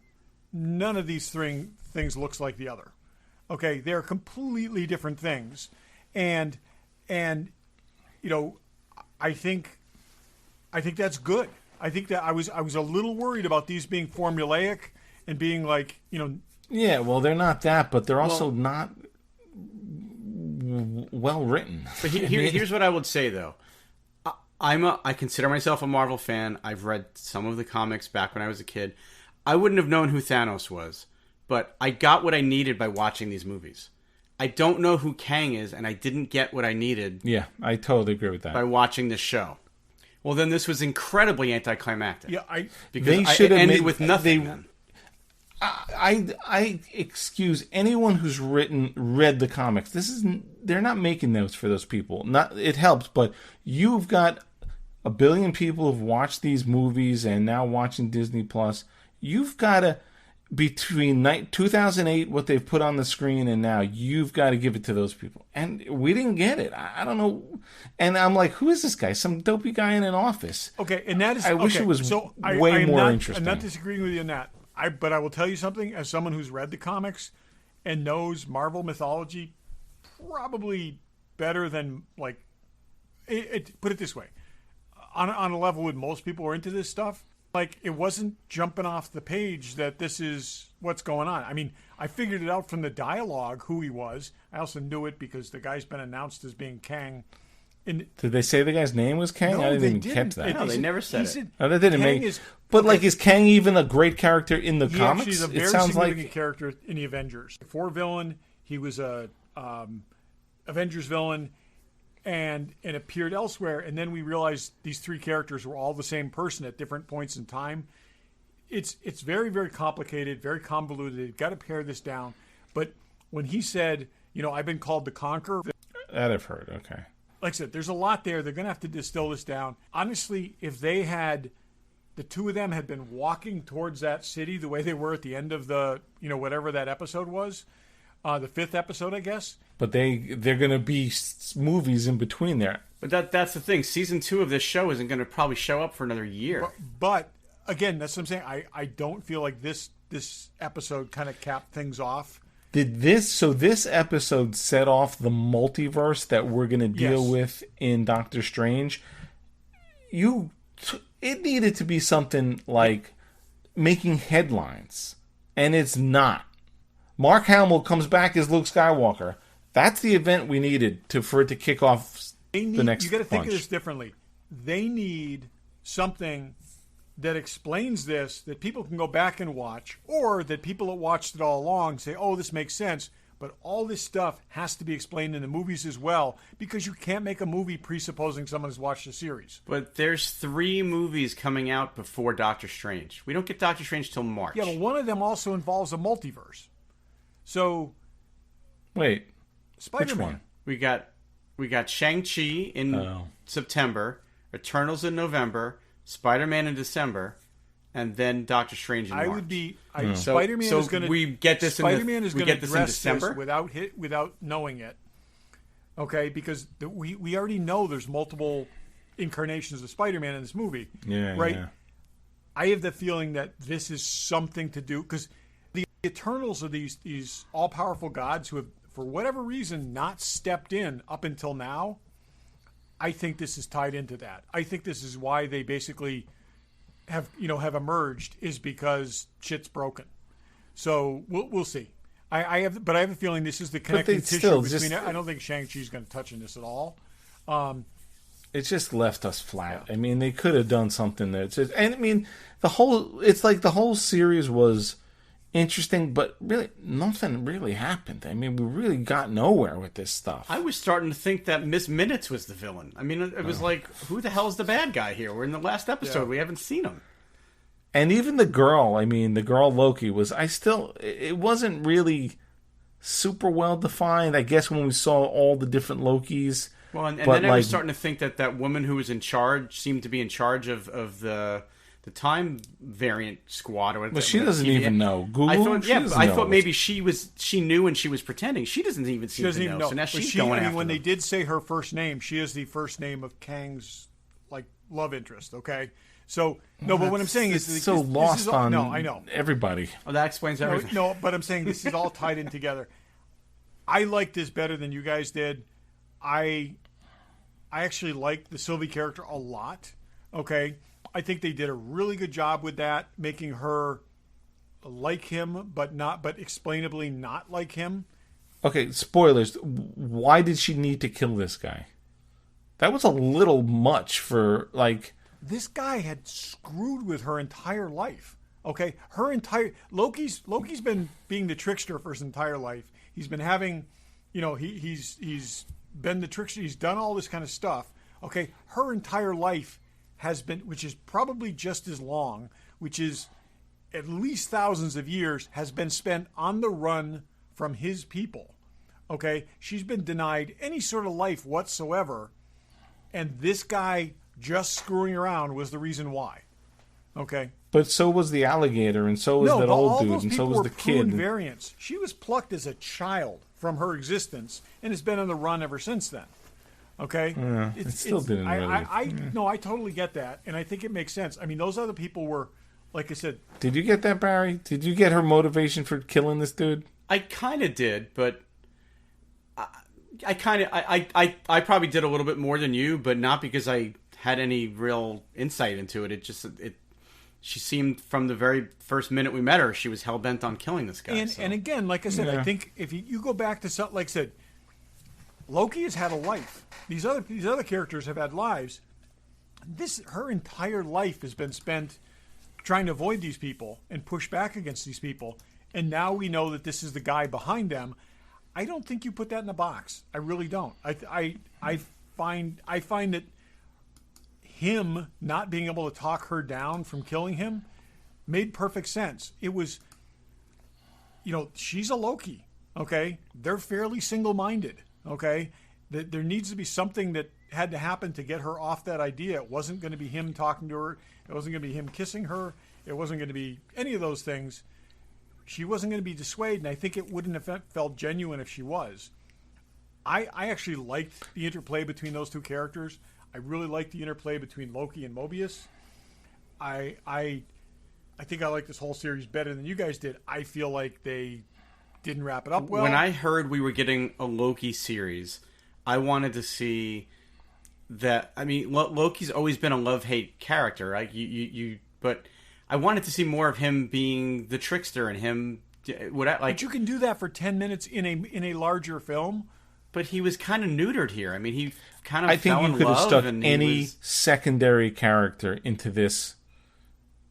Speaker 3: None of these things looks like the other. Okay, they're completely different things, and I think that's good. I think that I was a little worried about these being formulaic and being like
Speaker 1: Yeah, well, they're not that, but they're also not well written.
Speaker 2: But here's what I would say though. I consider myself a Marvel fan. I've read some of the comics back when I was a kid. I wouldn't have known who Thanos was, but I got what I needed by watching these movies. I don't know who Kang is, and I didn't get what I needed.
Speaker 1: Yeah, I totally agree with that.
Speaker 2: By watching this show. Well, then this was incredibly anticlimactic.
Speaker 3: Yeah,
Speaker 2: because it ended with nothing.
Speaker 1: I excuse anyone who's read the comics. They're not making those for those people. It helps, but you've got 1 billion people who've watched these movies and now watching Disney Plus. You've got to, between 2008, what they've put on the screen, and now, you've got to give it to those people. And we didn't get it. I don't know. And I'm like, who is this guy? Some dopey guy in an office.
Speaker 3: Okay, and that is.
Speaker 1: I wish it was way more interesting.
Speaker 3: I'm not disagreeing with you on that. But I will tell you something, as someone who's read the comics and knows Marvel mythology probably better than, like, put it this way. On a level with most people who are into this stuff, like, it wasn't jumping off the page that this is what's going on. I mean, I figured it out from the dialogue who he was. I also knew it because the guy's been announced as being Kang.
Speaker 1: Did they say the guy's name was Kang?
Speaker 3: No,
Speaker 1: I didn't even catch that.
Speaker 2: No, they never said it.
Speaker 1: Oh, that didn't make. But like, is Kang even a great character in the comics?
Speaker 3: He's a very significant character in the Avengers. Before villain, he was a Avengers villain, and appeared elsewhere. And then we realized these 3 characters were all the same person at different points in time. It's very, very complicated, very convoluted. You've got to pare this down. But when he said, I've been called the Conqueror,
Speaker 1: that I've heard. Okay.
Speaker 3: Like I said, there's a lot there. They're going to have to distill this down. Honestly, if they had, the 2 of them had been walking towards that city the way they were at the end of the, whatever that episode was, the 5th episode, I guess. But
Speaker 1: they're going to be movies in between there.
Speaker 2: But that's the thing. Season 2 of this show isn't going to probably show up for another year.
Speaker 3: But again, that's what I'm saying. I don't feel like this episode kind of capped things off.
Speaker 1: This episode set off the multiverse that we're going to deal
Speaker 3: Yes.
Speaker 1: with in Doctor Strange. It needed to be something like making headlines, and it's not. Mark Hamill comes back as Luke Skywalker. That's the event we needed for it to kick off the next.
Speaker 3: You got to think of
Speaker 1: punch.
Speaker 3: this differently. They need something that explains this that people can go back and watch, or that people that watched it all along say, "Oh, this makes sense." But all this stuff has to be explained in the movies as well, because you can't make a movie presupposing someone has watched the series.
Speaker 2: But there's 3 movies coming out before Doctor Strange. We don't get Doctor Strange till March.
Speaker 3: Yeah, but one of them also involves a multiverse. So,
Speaker 1: Wait,
Speaker 3: Spider-Man.
Speaker 1: which one?
Speaker 2: We got Shang-Chi in September, Eternals in November, Spider-Man in December, and then Doctor Strange in March.
Speaker 3: Spider-Man is going to.
Speaker 2: we get this.
Speaker 3: Spider-Man is
Speaker 2: we
Speaker 3: going
Speaker 2: get
Speaker 3: to
Speaker 2: this in
Speaker 3: address
Speaker 2: December
Speaker 3: this without knowing it. Okay, because we already know there's multiple incarnations of Spider-Man in this movie.
Speaker 1: Yeah,
Speaker 3: right.
Speaker 1: yeah.
Speaker 2: I have the feeling that this is something to do, because the Eternals are these all-powerful gods who have, for whatever reason, not stepped in up until now. I think this is tied into that. I think this is why they basically have emerged, is because shit's broken. So we'll see. I have a feeling this is the connecting tissue between. I don't think Shang-Chi's going to touch on this at all.
Speaker 1: It just left us flat. I mean, they could have done something there. And I mean, it's like the whole series was interesting, but really nothing really happened. I mean, we really got nowhere with this stuff.
Speaker 4: I was starting to think that Miss Minutes was the villain. I mean, it was like, who the hell is the bad guy here? We're in the last episode.
Speaker 3: Yeah.
Speaker 4: We haven't seen him.
Speaker 1: And even the girl Loki it wasn't really super well defined. I guess when we saw all the different Lokis.
Speaker 4: Well, and then I was starting to think that woman who was in charge seemed to be in charge of the time variant squad or whatever.
Speaker 1: Well, she doesn't even know. Google.
Speaker 4: I thought maybe she knew and she was pretending. She doesn't even seem to know. So now she's going after
Speaker 3: when
Speaker 4: them.
Speaker 3: they did say her first name, she is the first name of Kang's love interest. Okay, so no, but what I'm saying is
Speaker 1: it's so lost on
Speaker 3: I know
Speaker 1: everybody.
Speaker 4: Oh, that explains everything.
Speaker 3: No, but I'm saying this is all tied in together. I like this better than you guys did. I actually like the Sylvie character a lot. Okay, I think they did a really good job with that, making her like him, but explainably not like him.
Speaker 1: Okay, spoilers. Why did she need to kill this guy? That was a little much for
Speaker 3: This guy had screwed with her entire life. Okay, Loki's been being the trickster for his entire life. He's been having, he's been the trickster. He's done all this kind of stuff. Okay, her entire life has been, which is probably just as long, which is at least thousands of years, has been spent on the run from his people. Okay, she's been denied any sort of life whatsoever, and this guy just screwing around was the reason why. Okay.
Speaker 1: But so was the alligator, and so was that old dude, and so was the kid.
Speaker 3: Variants. She was plucked as a child from her existence and has been on the run ever since then. Okay,
Speaker 1: Yeah, it still didn't really.
Speaker 3: No, I totally get that, and I think it makes sense. I mean, those other people were, like I said.
Speaker 1: Did you get that, Barry? Did you get her motivation for killing this dude?
Speaker 4: I kind of did, but I probably did a little bit more than you, but not because I had any real insight into it. She seemed from the very first minute we met her, she was hell bent on killing this guy.
Speaker 3: And again, like I said, I think if you go back to something, like I said, Loki has had a life. These other characters have had lives. Her entire life has been spent trying to avoid these people and push back against these people. And now we know that this is the guy behind them. I don't think you put that in a box. I really don't. I find that him not being able to talk her down from killing him made perfect sense. It was, she's a Loki. Okay, they're fairly single-minded. Okay, there needs to be something that had to happen to get her off that idea. It wasn't going to be him talking to her. It wasn't going to be him kissing her. It wasn't going to be any of those things. She wasn't going to be dissuaded, and I think it wouldn't have felt genuine if she was. I actually liked the interplay between those two characters. I really liked the interplay between Loki and Mobius. I think I like this whole series better than you guys did. I feel like they didn't wrap it up well.
Speaker 2: When I heard we were getting a Loki series, I wanted to see that. I mean, Loki's always been a love-hate character, right? But I wanted to see more of him being the trickster and him.
Speaker 3: But you can do that for 10 minutes in a larger film.
Speaker 2: But he was kind of neutered here. I mean, he kind of
Speaker 1: I think
Speaker 2: fell
Speaker 1: you
Speaker 2: in
Speaker 1: could have
Speaker 2: love
Speaker 1: stuck
Speaker 2: and
Speaker 1: any secondary character into this,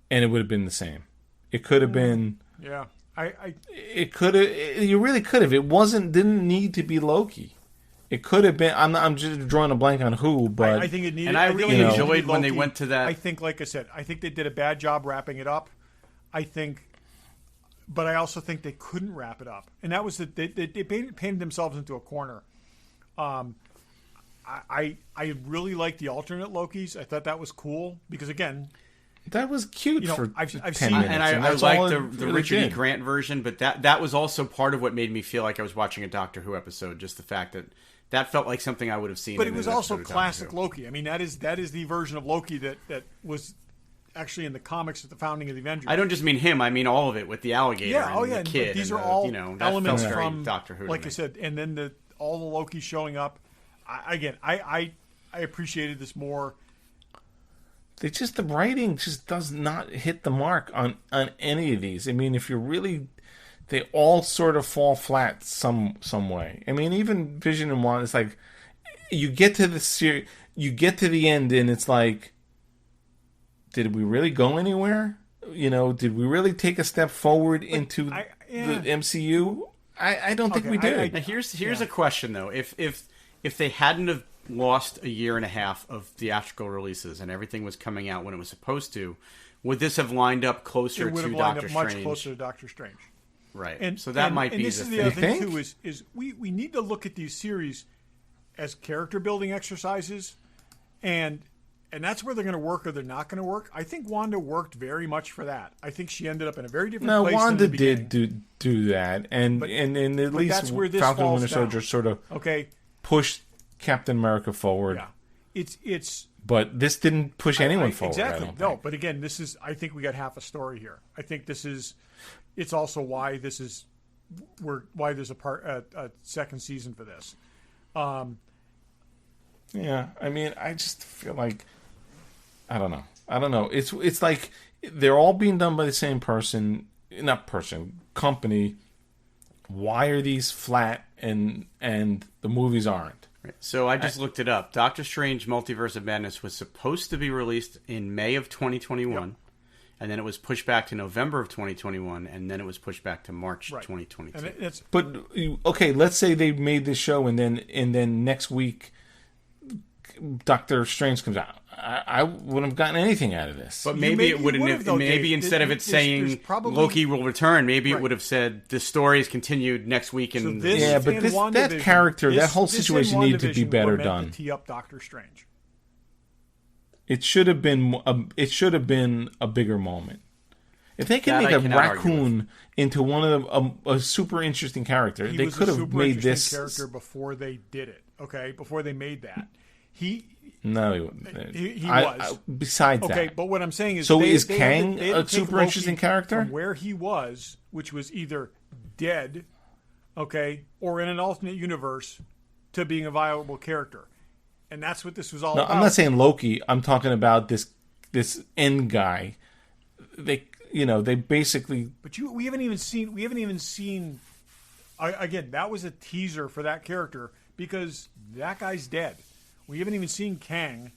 Speaker 1: and it would have been the same. It could have been.
Speaker 3: Yeah,
Speaker 1: It could have. You really could have. Didn't need to be Loki. It could have been. I'm just drawing a blank on who, but
Speaker 3: I think it needed.
Speaker 2: And I really enjoyed when they went to that.
Speaker 3: I think, like I said, I think they did a bad job wrapping it up. But I also think they couldn't wrap it up, and that was they painted themselves into a corner. I really liked the alternate Lokis. I thought that was cool because, again,
Speaker 1: that was cute for
Speaker 3: I've
Speaker 1: 10
Speaker 3: seen
Speaker 1: minutes.
Speaker 2: And I
Speaker 1: that's
Speaker 2: liked
Speaker 1: all
Speaker 2: the
Speaker 1: it really
Speaker 2: Richard E.
Speaker 1: did.
Speaker 2: Grant version, but that was also part of what made me feel like I was watching a Doctor Who episode. Just the fact that felt like something I would have seen.
Speaker 3: But
Speaker 2: in
Speaker 3: it was
Speaker 2: an
Speaker 3: also
Speaker 2: episode of
Speaker 3: classic
Speaker 2: Doctor Who.
Speaker 3: Loki. I mean, that is the version of Loki that was actually in the comics at the founding of the Avengers.
Speaker 2: I don't just mean him; I mean all of it with the alligator and the kid.
Speaker 3: But these
Speaker 2: and
Speaker 3: are all
Speaker 2: that
Speaker 3: elements
Speaker 2: felt very
Speaker 3: from
Speaker 2: Doctor Who.
Speaker 3: like I said, and then all the Loki showing up. I appreciated this more.
Speaker 1: The writing just does not hit the mark on any of these. I mean, if you're really, they all sort of fall flat some way. I mean, even Vision and Wanda, it's like you get to you get to the end, and it's like, did we really go anywhere? Did we really take a step forward into the MCU? I don't think we did.
Speaker 2: Now here's a question though: if they hadn't have lost a year and a half of theatrical releases and everything was coming out when it was supposed to, would this have lined up closer to Doctor Strange?
Speaker 3: Much closer to Doctor Strange.
Speaker 2: Right.
Speaker 3: And
Speaker 2: so that might be
Speaker 3: this
Speaker 2: the
Speaker 3: is
Speaker 2: thing.
Speaker 3: the other thing
Speaker 1: think?
Speaker 3: too is we need to look at these series as character building exercises, and that's where they're going to work or they're not going to work. I think Wanda worked very much for that. I think she ended up in a very different place.
Speaker 1: No, Wanda
Speaker 3: than the
Speaker 1: did do that, and at least
Speaker 3: that's where this
Speaker 1: Falcon and
Speaker 3: falls
Speaker 1: Winter Soldier
Speaker 3: down.
Speaker 1: sort of
Speaker 3: Okay.
Speaker 1: pushed Captain America forward.
Speaker 3: Yeah. It's
Speaker 1: But this didn't push anyone forward.
Speaker 3: exactly.
Speaker 1: I don't
Speaker 3: No,
Speaker 1: think.
Speaker 3: but again, this is. I think we got half a story here. I think this is. It's also why this is. Why there's a second season for this.
Speaker 1: Yeah, I mean, I just feel like I don't know. It's like they're all being done by the same company. Why are these flat and the movies aren't?
Speaker 2: Right. So I just looked it up. Doctor Strange Multiverse of Madness was supposed to be released in May of 2021. Yep. And then it was pushed back to November of 2021, and then it was pushed back to March 2022.
Speaker 1: But okay, let's say they made this show, and then next week, Doctor Strange comes out. I wouldn't have gotten anything out of this.
Speaker 2: But maybe it wouldn't have. Maybe instead of it saying Loki will return, maybe it would have said the story is continued next week. And
Speaker 1: but that character, that whole situation needed to be better done.
Speaker 3: To tee up Doctor Strange.
Speaker 1: It should have been a bigger moment. If they can make a raccoon into one of them, a super interesting character, they could have made this
Speaker 3: character before they did it. Okay, before they made that, he
Speaker 1: was. Besides that,
Speaker 3: okay, but what I'm saying is,
Speaker 1: is Kang a super interesting character?
Speaker 3: From where he was, which was either dead, okay, or in an alternate universe, to being a viable character. And that's what this was all about.
Speaker 1: I'm not saying Loki. I'm talking about this end guy. They basically.
Speaker 3: But we haven't even seen. Again, that was a teaser for that character because that guy's dead. We haven't even seen Kang,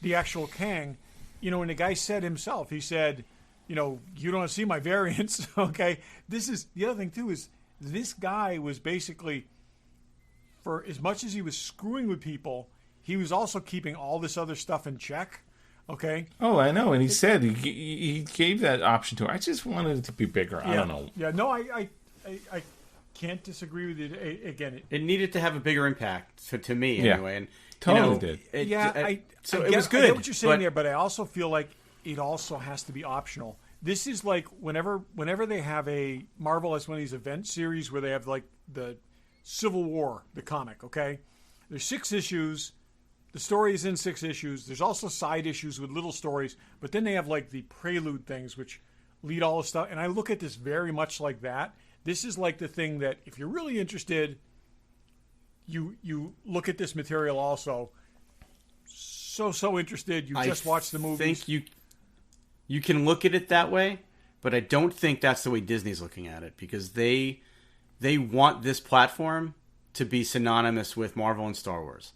Speaker 3: the actual Kang. And the guy said himself. He said, you don't see my variants. Okay, this is the other thing too. Is this guy was basically, for as much as he was screwing with people, he was also keeping all this other stuff in check. Okay.
Speaker 1: Oh, I know, and he said he gave that option to her. I just wanted it to be bigger.
Speaker 3: Yeah.
Speaker 1: I don't know.
Speaker 3: Yeah. No, I can't disagree with it. Again,
Speaker 2: it needed to have a bigger impact to me anyway.
Speaker 1: Yeah.
Speaker 2: And
Speaker 1: totally did.
Speaker 3: It was good. I get what you're saying there, but I also feel like it also has to be optional. This is like whenever they have a Marvel has one of these event series where they have like the Civil War, the comic. Okay, there's 6 issues. The story is in 6 issues. There's also side issues with little stories, but then they have like the prelude things which lead all the stuff. And I look at this very much like that. This is like the thing that if you're really interested, you look at this material also. So interested, you just watch the movies.
Speaker 2: I think you can look at it that way, but I don't think that's the way Disney's looking at it, because they want this platform to be synonymous with Marvel and Star Wars.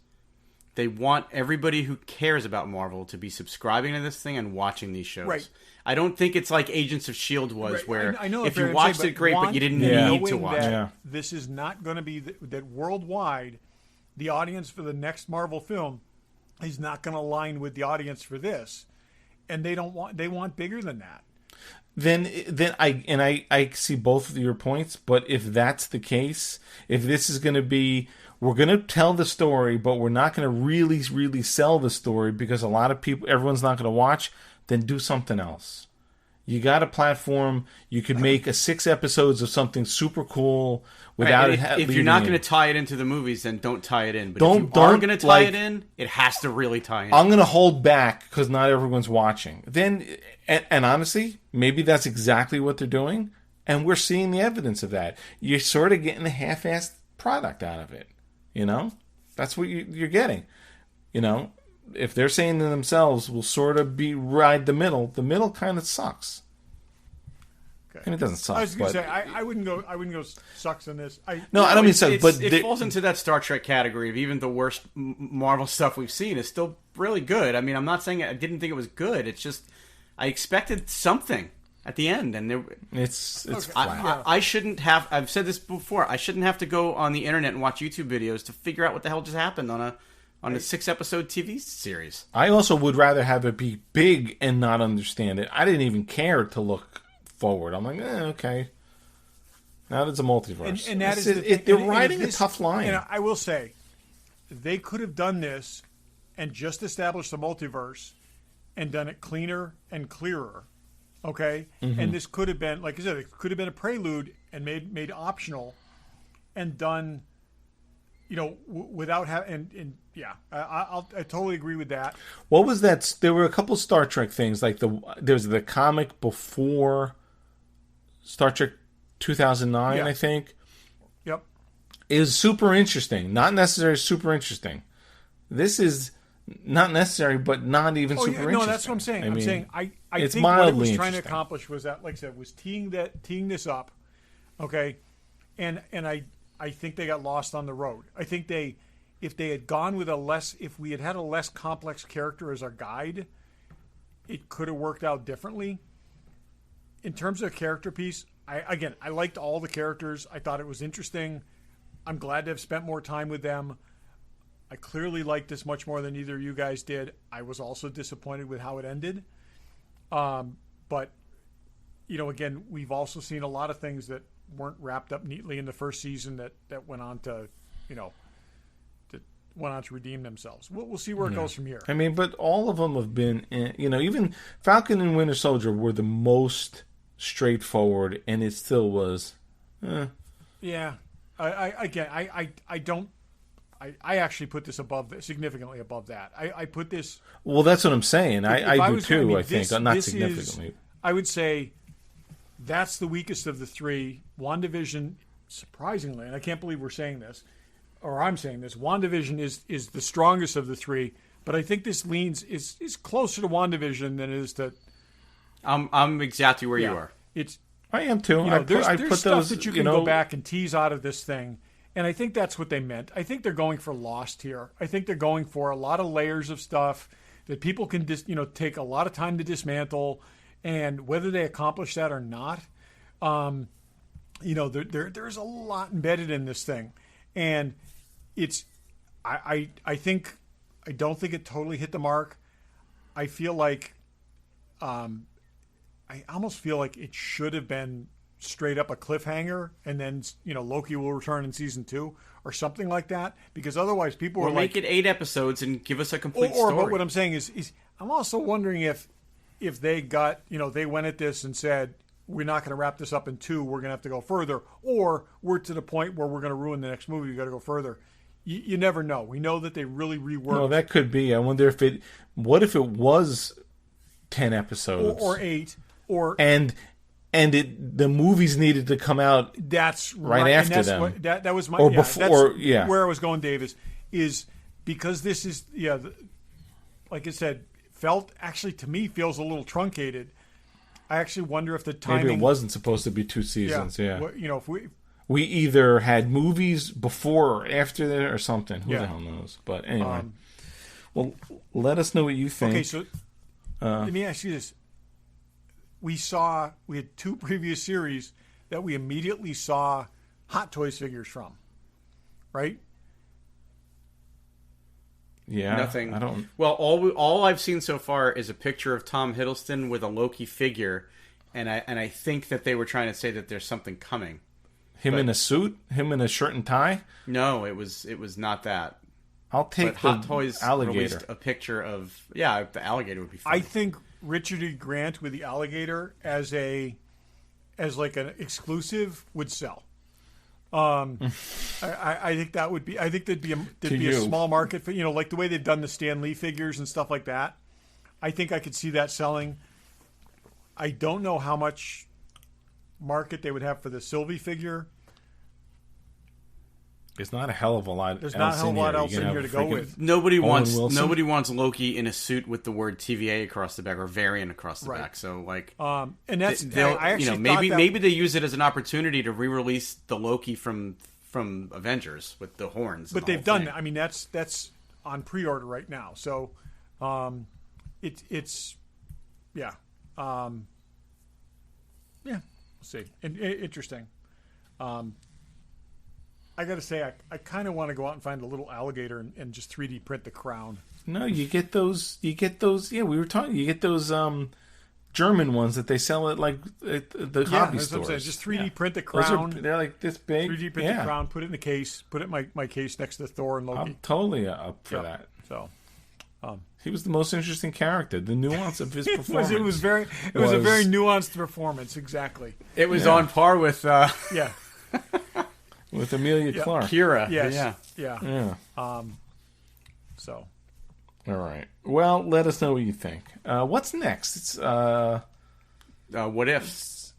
Speaker 2: They want everybody who cares about Marvel to be subscribing to this thing and watching these shows.
Speaker 3: Right.
Speaker 2: I don't think it's like Agents of S.H.I.E.L.D. was,
Speaker 3: Right.
Speaker 2: where
Speaker 3: I know
Speaker 2: if you watched it, great, but you didn't need to watch it.
Speaker 3: This is not going to be that worldwide. The audience for the next Marvel film is not going to align with the audience for this, and they want bigger than that.
Speaker 1: Then I see both of your points, but if that's the case, if this is going to be, we're going to tell the story, but we're not going to really sell the story because a lot of people, everyone's not going to watch, then do something else. You got a platform. You could make 6 episodes of something super cool without it.
Speaker 2: If you're not going to tie it into the movies, then don't tie it in. But if you are going to tie it in, it has to really tie in.
Speaker 1: I'm going to hold back because not everyone's watching. Then, and honestly, maybe that's exactly what they're doing, and we're seeing the evidence of that. You're sort of getting a half-assed product out of it. You know, that's what you're getting. You know. If they're saying to themselves, we'll sort of ride the middle kind of sucks. Okay. I mean, it doesn't suck.
Speaker 3: I was going to say, I wouldn't go sucks in this.
Speaker 1: I don't mean sucks, but
Speaker 2: it falls into that Star Trek category of even the worst Marvel stuff we've seen is still really good. I mean, I'm not saying I didn't think it was good. It's just I expected something at the end, and
Speaker 1: it's
Speaker 3: okay.
Speaker 1: flat.
Speaker 2: I shouldn't have. I've said this before. I shouldn't have to go on the internet and watch YouTube videos to figure out what the hell just happened on a 6-episode TV series.
Speaker 1: I also would rather have it be big and not understand it. I didn't even care to look forward. I'm like, okay. Now there's a multiverse.
Speaker 3: And that is
Speaker 1: they're riding a tough line.
Speaker 3: And I will say, they could have done this and just established the multiverse and done it cleaner and clearer. Okay? Mm-hmm. And this could have been, like I said, it could have been a prelude and made optional and done, without having, yeah, I totally agree with that.
Speaker 1: What was that? There were a couple Star Trek things, like there's the comic before Star Trek 2009, I think.
Speaker 3: Yep.
Speaker 1: It was super interesting. Not necessarily super interesting. This is not necessary, but not even super interesting.
Speaker 3: No, that's what I'm saying. I'm saying I
Speaker 1: it's
Speaker 3: think what it was
Speaker 1: mildly
Speaker 3: trying to accomplish was that, like I said, was teeing this up, okay, and I think they got lost on the road. I think if they had gone with if we had had a less complex character as our guide, it could have worked out differently. In terms of a character piece, I liked all the characters. I thought it was interesting. I'm glad to have spent more time with them. I clearly liked this much more than either of you guys did. I was also disappointed with how it ended. But, again, we've also seen a lot of things that weren't wrapped up neatly in the first season that went on to, went on to redeem themselves. We'll see where it goes from here.
Speaker 1: I mean, but all of them have been, even Falcon and Winter Soldier were the most straightforward, and it still was.
Speaker 3: Yeah, I don't. I actually put this significantly above that. I put this.
Speaker 1: Well, that's what I'm saying. I do too. I think not
Speaker 3: this
Speaker 1: significantly.
Speaker 3: I would say that's the weakest of the three. WandaVision, surprisingly, and I can't believe we're saying this, or I'm saying this. WandaVision is the strongest of the three, but I think this is closer to WandaVision than it is to.
Speaker 2: I'm exactly where you are.
Speaker 1: I am too.
Speaker 3: There's stuff that you can go back and tease out of this thing. And I think that's what they meant. I think they're going for Lost here. I think they're going for a lot of layers of stuff that people can take a lot of time to dismantle. And whether they accomplish that or not, there's a lot embedded in this thing. And I don't think it totally hit the mark. I feel like, I almost feel like it should have been straight up a cliffhanger, and then Loki will return in season 2 or something like that, because otherwise people
Speaker 2: will make it 8 episodes and give us a complete story.
Speaker 3: But what I'm saying is I'm also wondering if they got they went at this and said, we're not going to wrap this up in 2, we're going to have to go further, or we're to the point where we're going to ruin the next movie, we got to go further. You never know. We know that they really reworked.
Speaker 1: No, that could be. I wonder what if it was 10 episodes
Speaker 3: or 8
Speaker 1: and and the movies needed to come out.
Speaker 3: That's
Speaker 1: right after
Speaker 3: and that's
Speaker 1: them.
Speaker 3: What, that was my
Speaker 1: Or before,
Speaker 3: where I was going, Dave, is because this is like I said, to me feels a little truncated. I actually wonder if the timing.
Speaker 1: Maybe it wasn't supposed to be 2 seasons. Yeah.
Speaker 3: If
Speaker 1: we either had movies before or after there or something. Who the hell knows? But anyway, well, let us know what you think.
Speaker 3: Okay, so let me ask you this: we had 2 previous series that we immediately saw Hot Toys figures from, right?
Speaker 1: Yeah,
Speaker 2: nothing.
Speaker 1: I don't.
Speaker 2: Well, all I've seen so far is a picture of Tom Hiddleston with a Loki figure, and I think that they were trying to say that there's something coming.
Speaker 1: Him in a suit, him in a shirt and tie.
Speaker 2: No, it was not that.
Speaker 1: I'll take
Speaker 2: but Hot Toys
Speaker 1: alligator.
Speaker 2: Released a picture of the alligator would be fun.
Speaker 3: I think Richard E. Grant with the alligator as like an exclusive would sell. I think that would be. I think there'd be a small market for like the way they've done the Stan Lee figures and stuff like that. I think I could see that selling. I don't know how much market they would have for the Sylvie figure.
Speaker 1: There's not a hell of a lot.
Speaker 3: There's not a hell of a lot else in here to go with.
Speaker 2: Nobody wants Loki in a suit with the word TVA across the back or variant across the back. So
Speaker 3: and that's I actually
Speaker 2: maybe they use it as an opportunity to re-release the Loki from Avengers with the horns.
Speaker 3: But they've done that. I mean, that's on pre-order right now. So it's yeah. We'll see. Interesting. I got to say, I kind of want to go out and find a little alligator and just 3D print the crown.
Speaker 1: No, you get those. Yeah, we were talking. You get those German ones that they sell at the hobby stores.
Speaker 3: Saying, just 3D print the crown.
Speaker 1: They're like this big.
Speaker 3: 3D print the crown. Put it in the case. Put it in my case next to Thor and Loki.
Speaker 1: I'm totally up for that.
Speaker 3: So.
Speaker 1: He was the most interesting character. The nuance of his performance.
Speaker 3: It was a very nuanced performance. Exactly.
Speaker 2: It was on par with
Speaker 1: with Emilia Clarke.
Speaker 2: Kira.
Speaker 3: Yes.
Speaker 1: Yeah.
Speaker 3: So.
Speaker 1: All right. Well, let us know what you think. What's next? It's
Speaker 2: What If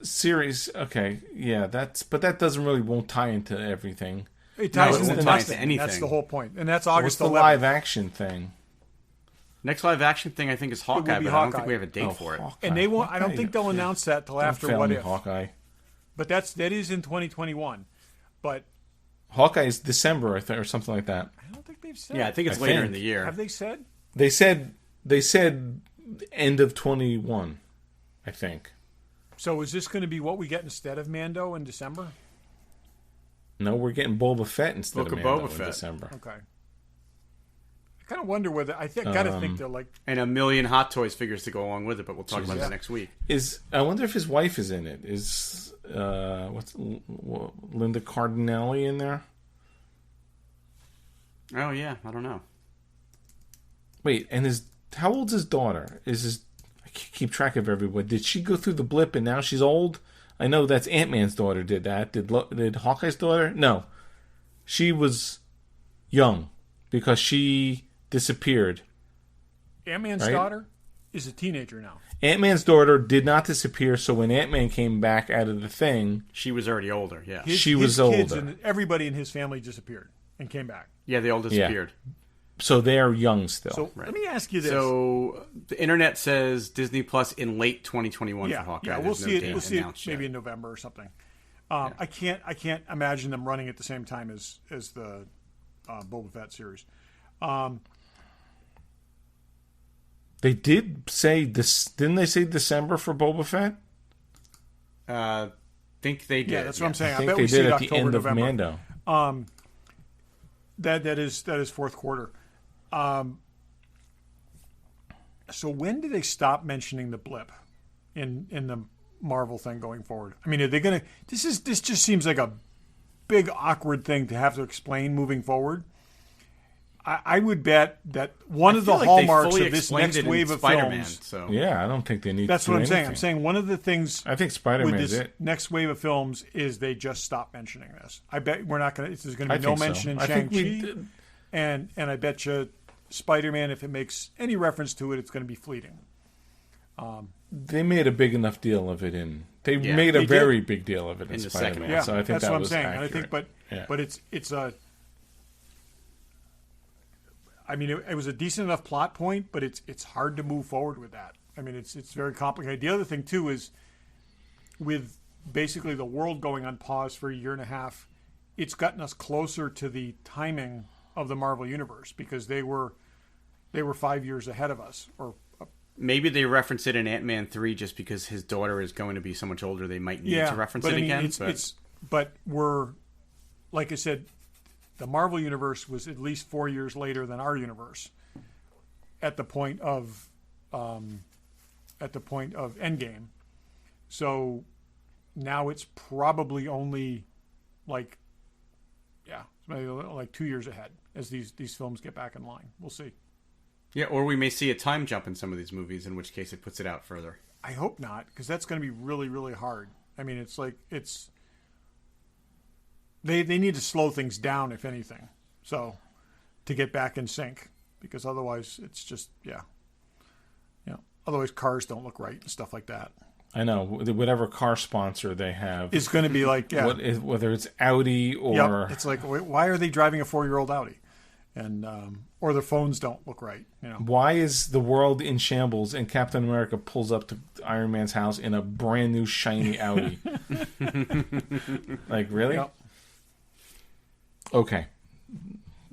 Speaker 1: series. Okay. Yeah. But that won't tie into everything.
Speaker 3: It ties into
Speaker 2: anything.
Speaker 3: That's the whole point. And that's August 11th.
Speaker 1: What's the live action thing?
Speaker 2: Next live action thing I think is Hawkeye, but I don't think we have a date for it.
Speaker 1: Hawkeye.
Speaker 3: And they won't. I don't think they'll announce that till after What If.
Speaker 1: Hawkeye.
Speaker 3: But that is in 2021. But
Speaker 1: Hawkeye is December, I think, or something like that.
Speaker 3: I don't think they've said.
Speaker 2: Yeah, I think it's later in the year.
Speaker 3: Have they said?
Speaker 1: They said end of 21, I think.
Speaker 3: So is this going to be what we get instead of Mando in December?
Speaker 1: No, we're getting Boba Fett instead of Mando in December.
Speaker 3: Okay. I kind of wonder whether I gotta think they're like
Speaker 2: and a million Hot Toys figures to go along with it, but we'll talk about that next week.
Speaker 1: I wonder if his wife is in it. Is Linda Cardinelli in there?
Speaker 2: Oh yeah, I don't know.
Speaker 1: Wait, and how old's his daughter? I keep track of everyone. Did she go through the blip and now she's old? I know that's Ant-Man's daughter did that. Did Hawkeye's daughter? No, she was young because she disappeared.
Speaker 3: Ant-Man's daughter is a teenager now.
Speaker 1: Ant-Man's daughter did not disappear, so when Ant-Man came back out of the thing...
Speaker 2: She was already older, yeah.
Speaker 1: She was older.
Speaker 3: Kids and everybody in his family disappeared and came back.
Speaker 2: Yeah, they all disappeared.
Speaker 1: Yeah. So they're young still.
Speaker 3: So let me ask you this.
Speaker 2: So the internet says Disney Plus in late 2021 for Hawkeye.
Speaker 3: Yeah, we'll see it. We'll see it maybe in November or something. I can't imagine them running at the same time as the Boba Fett series.
Speaker 1: They did say this, didn't they say December for Boba Fett?
Speaker 2: Think they did.
Speaker 3: Yeah, that's what I'm saying. I bet
Speaker 1: they
Speaker 3: we
Speaker 1: did
Speaker 3: see it
Speaker 1: at
Speaker 3: October,
Speaker 1: the end
Speaker 3: November.
Speaker 1: of Mando.
Speaker 3: That is fourth quarter. So when do they stop mentioning the blip in the Marvel thing going forward? I mean, are they going to? This just seems like a big awkward thing to have to explain moving forward. I would bet that one of the hallmarks of this next wave of
Speaker 2: Spider-Man,
Speaker 3: films.
Speaker 2: so.
Speaker 1: Yeah, I don't think they need.
Speaker 3: That's
Speaker 1: to
Speaker 3: what
Speaker 1: do
Speaker 3: I'm saying.
Speaker 1: anything.
Speaker 3: I'm saying one of the things
Speaker 1: I think
Speaker 3: with
Speaker 1: Spider-Man's
Speaker 3: this
Speaker 1: it.
Speaker 3: next wave of films is they just stop mentioning this. I bet we're not going to. There's going to
Speaker 1: I
Speaker 3: be no
Speaker 1: think so.
Speaker 3: mention in
Speaker 1: I think
Speaker 3: Shang-Chi, and I bet you Spider-Man, if it makes any reference to it, it's going to be fleeting.
Speaker 1: They made a big enough deal of it They made a very big deal of it in
Speaker 2: the
Speaker 1: Spider-Man.
Speaker 2: second one.
Speaker 3: Yeah,
Speaker 1: so I think
Speaker 3: that's
Speaker 1: that
Speaker 3: what I'm
Speaker 1: was
Speaker 3: saying.
Speaker 1: accurate.
Speaker 3: And I think, but it's a. I mean, it was a decent enough plot point, but it's hard to move forward with that. I mean, it's very complicated. The other thing too is, with basically the world going on pause for a year and a half, it's gotten us closer to the timing of the Marvel Universe because they were 5 years ahead of us. Or
Speaker 2: maybe they reference it in Ant-Man 3 just because his daughter is going to be so much older. They might need to reference it again.
Speaker 3: But we're, like I said, the Marvel Universe was at least 4 years later than our universe at the point of Endgame. So now it's probably only like 2 years ahead as these films get back in line. We'll see.
Speaker 2: Yeah, or we may see a time jump in some of these movies, in which case it puts it out further.
Speaker 3: I hope not, because that's going to be really, really hard. I mean, they need to slow things down, if anything, so to get back in sync, because otherwise it's just otherwise cars don't look right and stuff like that.
Speaker 1: I know whatever car sponsor they have
Speaker 3: is going to be like
Speaker 1: whether it's Audi or
Speaker 3: it's like, why are they driving a 4-year-old Audi, and or their phones don't look right.
Speaker 1: Why is the world in shambles and Captain America pulls up to Iron Man's house in a brand new shiny Audi? Like, really?
Speaker 3: Yep.
Speaker 1: Okay.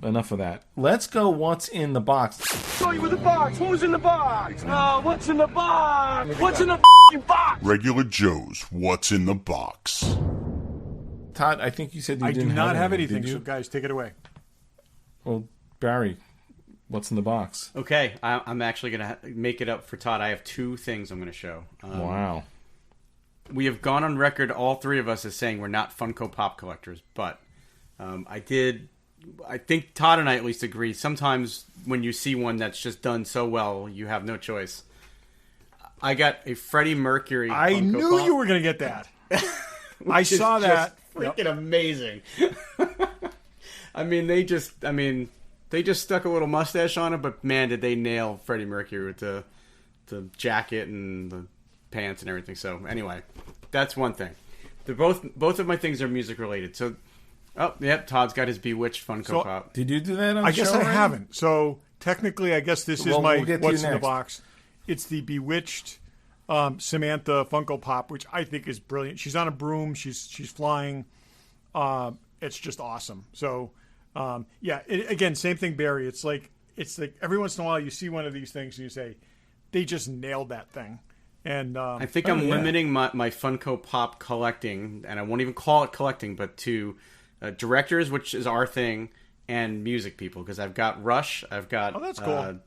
Speaker 1: Enough of that. Let's go what's in the box.
Speaker 5: Show you with the box. Who's in the box? What's in the box? What's in the box?
Speaker 6: Regular Joe's What's in the Box.
Speaker 1: Todd, I think you said you didn't
Speaker 3: do not have
Speaker 1: anything,
Speaker 3: anything, so guys, take it away.
Speaker 1: Well, Barry, what's in the box?
Speaker 2: Okay, I'm actually going to make it up for Todd. I have 2 things I'm going to show.
Speaker 1: Wow.
Speaker 2: We have gone on record, all 3 of us, as saying we're not Funko Pop collectors, but I think Todd and I at least agree. Sometimes when you see one that's just done so well, you have no choice. I got a Freddie Mercury.
Speaker 3: I
Speaker 2: Funko
Speaker 3: knew
Speaker 2: Pop,
Speaker 3: you were going to get that. I saw that.
Speaker 2: Freaking amazing. I mean, they just stuck a little mustache on it, but man, did they nail Freddie Mercury with the jacket and the pants and everything. So anyway, that's one thing. Both of my things are music related. So. Oh, yep, Todd's got his Bewitched Funko Pop.
Speaker 1: Did you do that on
Speaker 3: I
Speaker 1: the
Speaker 3: guess
Speaker 1: show
Speaker 3: I
Speaker 1: already?
Speaker 3: haven't. So technically, I guess this is my
Speaker 1: we'll
Speaker 3: What's in the
Speaker 1: next.
Speaker 3: Box. It's the Bewitched Samantha Funko Pop, which I think is brilliant. She's on a broom. She's flying. It's just awesome. So, again, same thing, Barry. It's like every once in a while you see one of these things and you say, they just nailed that thing. And
Speaker 2: I think I'm limiting my Funko Pop collecting, and I won't even call it collecting, but to directors, which is our thing, and music people, because I've got Rush, I've got
Speaker 3: that's cool.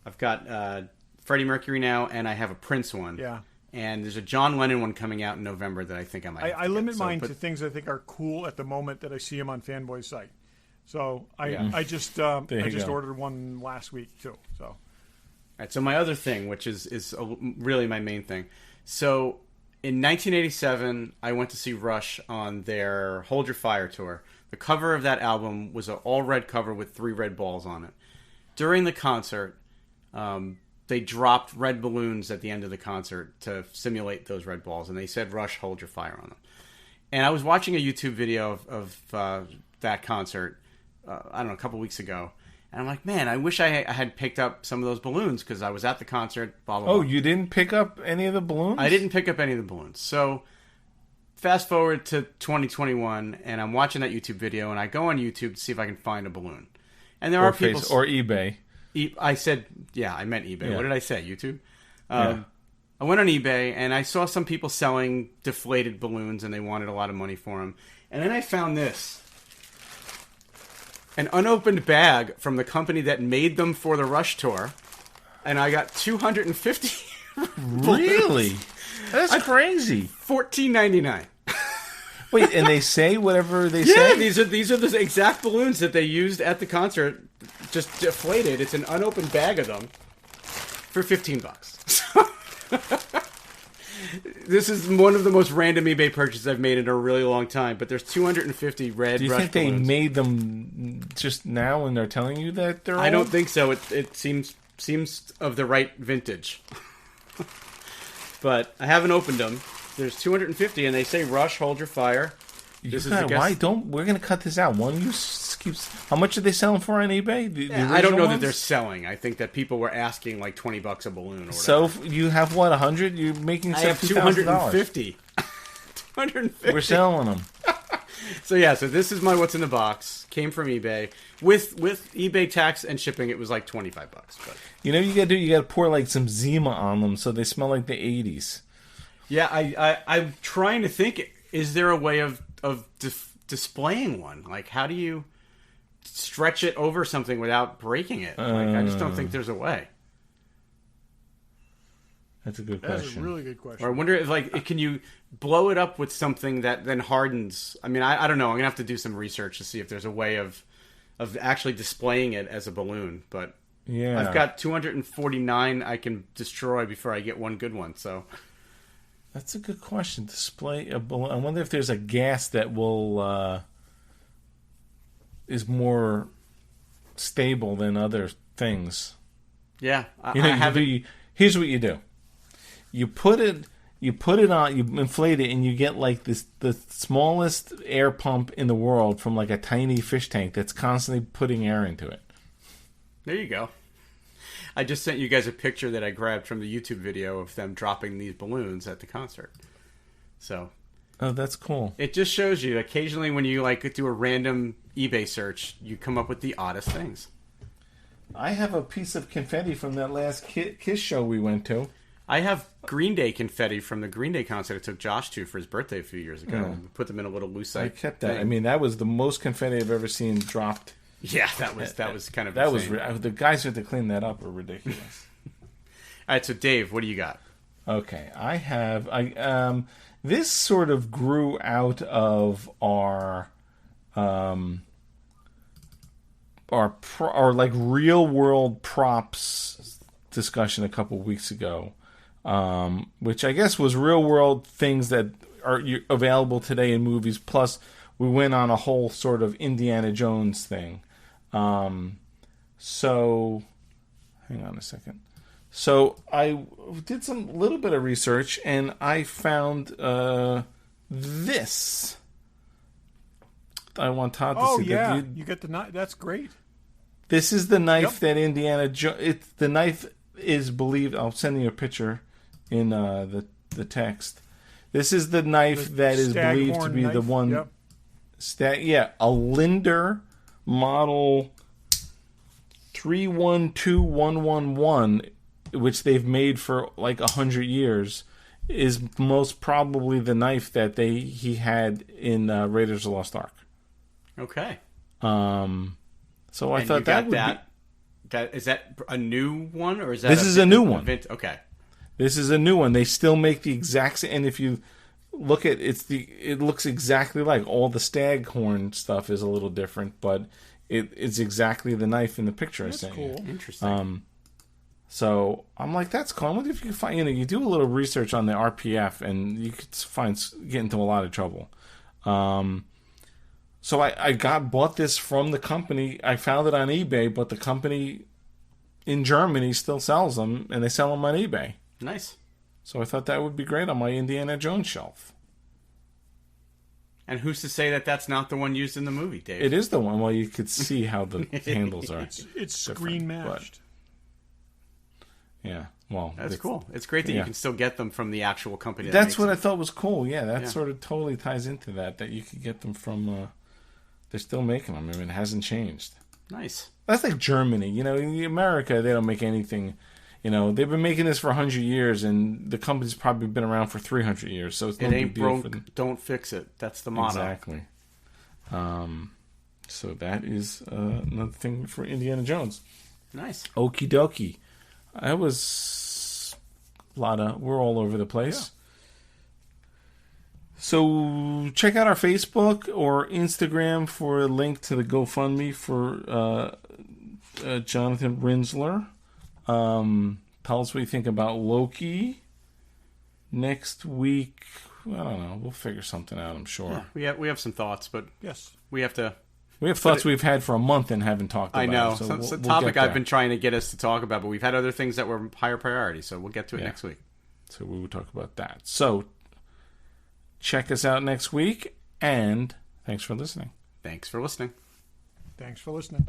Speaker 2: I've got Freddie Mercury now, and I have a Prince one.
Speaker 3: Yeah.
Speaker 2: And there's a John Lennon one coming out in November that I think I might.
Speaker 3: I limit mine to things I think are cool at the moment that I see them on Fanboy's site. So I just ordered one last week too. So.
Speaker 2: All right. So my other thing, which is really my main thing, so. In 1987, I went to see Rush on their Hold Your Fire tour. The cover of that album was an all-red cover with 3 red balls on it. During the concert, they dropped red balloons at the end of the concert to simulate those red balls, and they said, Rush, hold your fire on them. And I was watching a YouTube video of that concert, I don't know, a couple weeks ago, and I'm like, man, I wish I had picked up some of those balloons because I was at the concert, blah, blah, blah.
Speaker 1: Oh, you didn't pick up any of the balloons?
Speaker 2: I didn't pick up any of the balloons. So fast forward to 2021, and I'm watching that YouTube video, and I go on YouTube to see if I can find a balloon. And there are people...
Speaker 1: Or eBay.
Speaker 2: I said... Yeah, I meant eBay.
Speaker 1: Yeah.
Speaker 2: What did I say? YouTube? I went on eBay, and I saw some people selling deflated balloons, and they wanted a lot of money for them. And then I found this. An unopened bag from the company that made them for the Rush tour, and I got 250.
Speaker 1: Really? That's crazy.
Speaker 2: $14.99.
Speaker 1: Wait, and they say whatever they
Speaker 2: Yeah,
Speaker 1: say?
Speaker 2: these are the exact balloons that they used at the concert, just deflated. It's an unopened bag of them for $15. This is one of the most random eBay purchases I've made in a really long time, but there's 250 red
Speaker 1: Do you
Speaker 2: Rush
Speaker 1: think they
Speaker 2: balloons.
Speaker 1: made them just now and they're telling you that they're
Speaker 2: I don't
Speaker 1: old?
Speaker 2: think so. It seems of the right vintage. But I haven't opened them. There's 250, and they say rush, hold your fire. This is the guess.
Speaker 1: Why don't we're gonna cut this out? One of you keeps. How much are they selling for on eBay? The
Speaker 2: I don't know
Speaker 1: ones?
Speaker 2: that they're selling. I think that people were asking like $20 a balloon or whatever.
Speaker 1: So you have what, 100? You're making
Speaker 2: I have
Speaker 1: $250.
Speaker 2: 250. 250.
Speaker 1: We're selling them.
Speaker 2: So yeah, so this is my what's in the box. Came from eBay with eBay tax and shipping. It was like $25. But
Speaker 1: You know what you gotta do? You gotta pour like some Zima on them so they smell like the 80s.
Speaker 2: yeah, I'm trying to think. Is there a way of displaying one? Like, how do you stretch it over something without breaking it? Like, I just don't think there's a way.
Speaker 1: That's a good
Speaker 3: That's
Speaker 1: question.
Speaker 3: a really good question.
Speaker 2: Or I wonder if, like, can you blow it up with something that then hardens? I mean, I don't know. I'm gonna have to do some research to see if there's a way of actually displaying it as a balloon. But
Speaker 1: Yeah.
Speaker 2: I've got 249 I can destroy before I get one good one. So
Speaker 1: That's a good question. Display a balloon. I wonder if there's a gas that will is more stable than other things.
Speaker 2: yeah,
Speaker 1: You know,
Speaker 2: I haven't.
Speaker 1: here's what you do. You put it on, you inflate it, and you get like the smallest air pump in the world from like a tiny fish tank that's constantly putting air into it.
Speaker 2: There you go. I just sent you guys a picture that I grabbed from the YouTube video of them dropping these balloons at the concert. So
Speaker 1: Oh, that's cool.
Speaker 2: it just shows you occasionally when you like do a random eBay search, you come up with the oddest things.
Speaker 1: I have a piece of confetti from that last Kiss show we went to.
Speaker 2: I have Green Day confetti from the Green Day concert I took Josh to for his birthday a few years ago. Put them in a little lucite.
Speaker 1: I kept that.
Speaker 2: thing.
Speaker 1: I mean, that was the most confetti I've ever seen dropped.
Speaker 2: Yeah, that was kind of
Speaker 1: That
Speaker 2: insane.
Speaker 1: was the guys who had to clean that up were ridiculous.
Speaker 2: All right, so Dave, what do you got?
Speaker 1: Okay, this sort of grew out of our like real world props discussion a couple weeks ago, which I guess was real world things that are available today in movies. Plus, we went on a whole sort of Indiana Jones thing. So, hang on a second. So I did some little bit of research, and I found this. I want Todd to
Speaker 3: Oh
Speaker 1: see.
Speaker 3: yeah,
Speaker 1: that.
Speaker 3: you get the knife. That's great.
Speaker 1: This is the knife
Speaker 3: Yep.
Speaker 1: that Indiana Jones. The knife is believed. I'll send you a picture in the text. This is the knife that is believed to
Speaker 3: Staghorn
Speaker 1: be the
Speaker 3: knife.
Speaker 1: one.
Speaker 3: Yep.
Speaker 1: A Linder model 312111, which they've made for like 100 years, is most probably the knife that he had in Raiders of the Lost Ark.
Speaker 2: Okay.
Speaker 1: So I
Speaker 2: And
Speaker 1: thought
Speaker 2: you
Speaker 1: that
Speaker 2: got
Speaker 1: would
Speaker 2: that. That is that a new one or is that
Speaker 1: This is a new one.
Speaker 2: Okay.
Speaker 1: This is a new one. They still make the exact same. And if you look at it looks exactly like all the staghorn stuff is a little different, but it's exactly the knife in the picture.
Speaker 3: That's cool.
Speaker 2: Interesting.
Speaker 1: So I'm like, that's cool. I wonder if you can find. You do a little research on the RPF, and you could get into a lot of trouble. So I bought this from the company. I found it on eBay, but the company in Germany still sells them, and they sell them on eBay.
Speaker 2: Nice.
Speaker 1: So I thought that would be great on my Indiana Jones shelf.
Speaker 2: And who's to say that that's not the one used in the movie, Dave?
Speaker 1: It is the one. Well, you could see how the handles are.
Speaker 3: It's screen matched.
Speaker 1: Yeah, well,
Speaker 2: That's cool. It's great that you
Speaker 1: yeah.
Speaker 2: can still get them from the actual company.
Speaker 1: That's what
Speaker 2: makes
Speaker 1: I thought was cool. Yeah, that
Speaker 2: Yeah.
Speaker 1: sort of totally ties into that you could get them from. They're still making them. I mean, it hasn't changed.
Speaker 2: it. Nice.
Speaker 1: That's like Germany. In America, they don't make anything. They've been making this for 100 years, and the company's probably been around for 300 years. So it's no
Speaker 2: It
Speaker 1: big
Speaker 2: ain't
Speaker 1: deal for
Speaker 2: broke.
Speaker 1: them.
Speaker 2: Don't fix it. That's the motto.
Speaker 1: Exactly. So that is another thing for Indiana Jones.
Speaker 2: Nice.
Speaker 1: Okie dokie. That was we're all over the place.
Speaker 3: Yeah.
Speaker 1: So check out our Facebook or Instagram for a link to the GoFundMe for Jonathan Rinsler. Tell us what you think about Loki. Next week, I don't know. We'll figure something out, I'm sure.
Speaker 2: Yeah, we have some thoughts, but
Speaker 3: Yes.
Speaker 2: we have to
Speaker 1: We have thoughts we've had for a month and haven't talked about.
Speaker 2: I know.
Speaker 1: So
Speaker 2: it's a
Speaker 1: we'll
Speaker 2: topic
Speaker 1: get there.
Speaker 2: I've been trying to get us to talk about, but we've had other things that were higher priority, so we'll get to it next week.
Speaker 1: So we will talk about that. So check us out next week, and thanks for listening.
Speaker 2: Thanks for listening.
Speaker 3: Thanks for listening.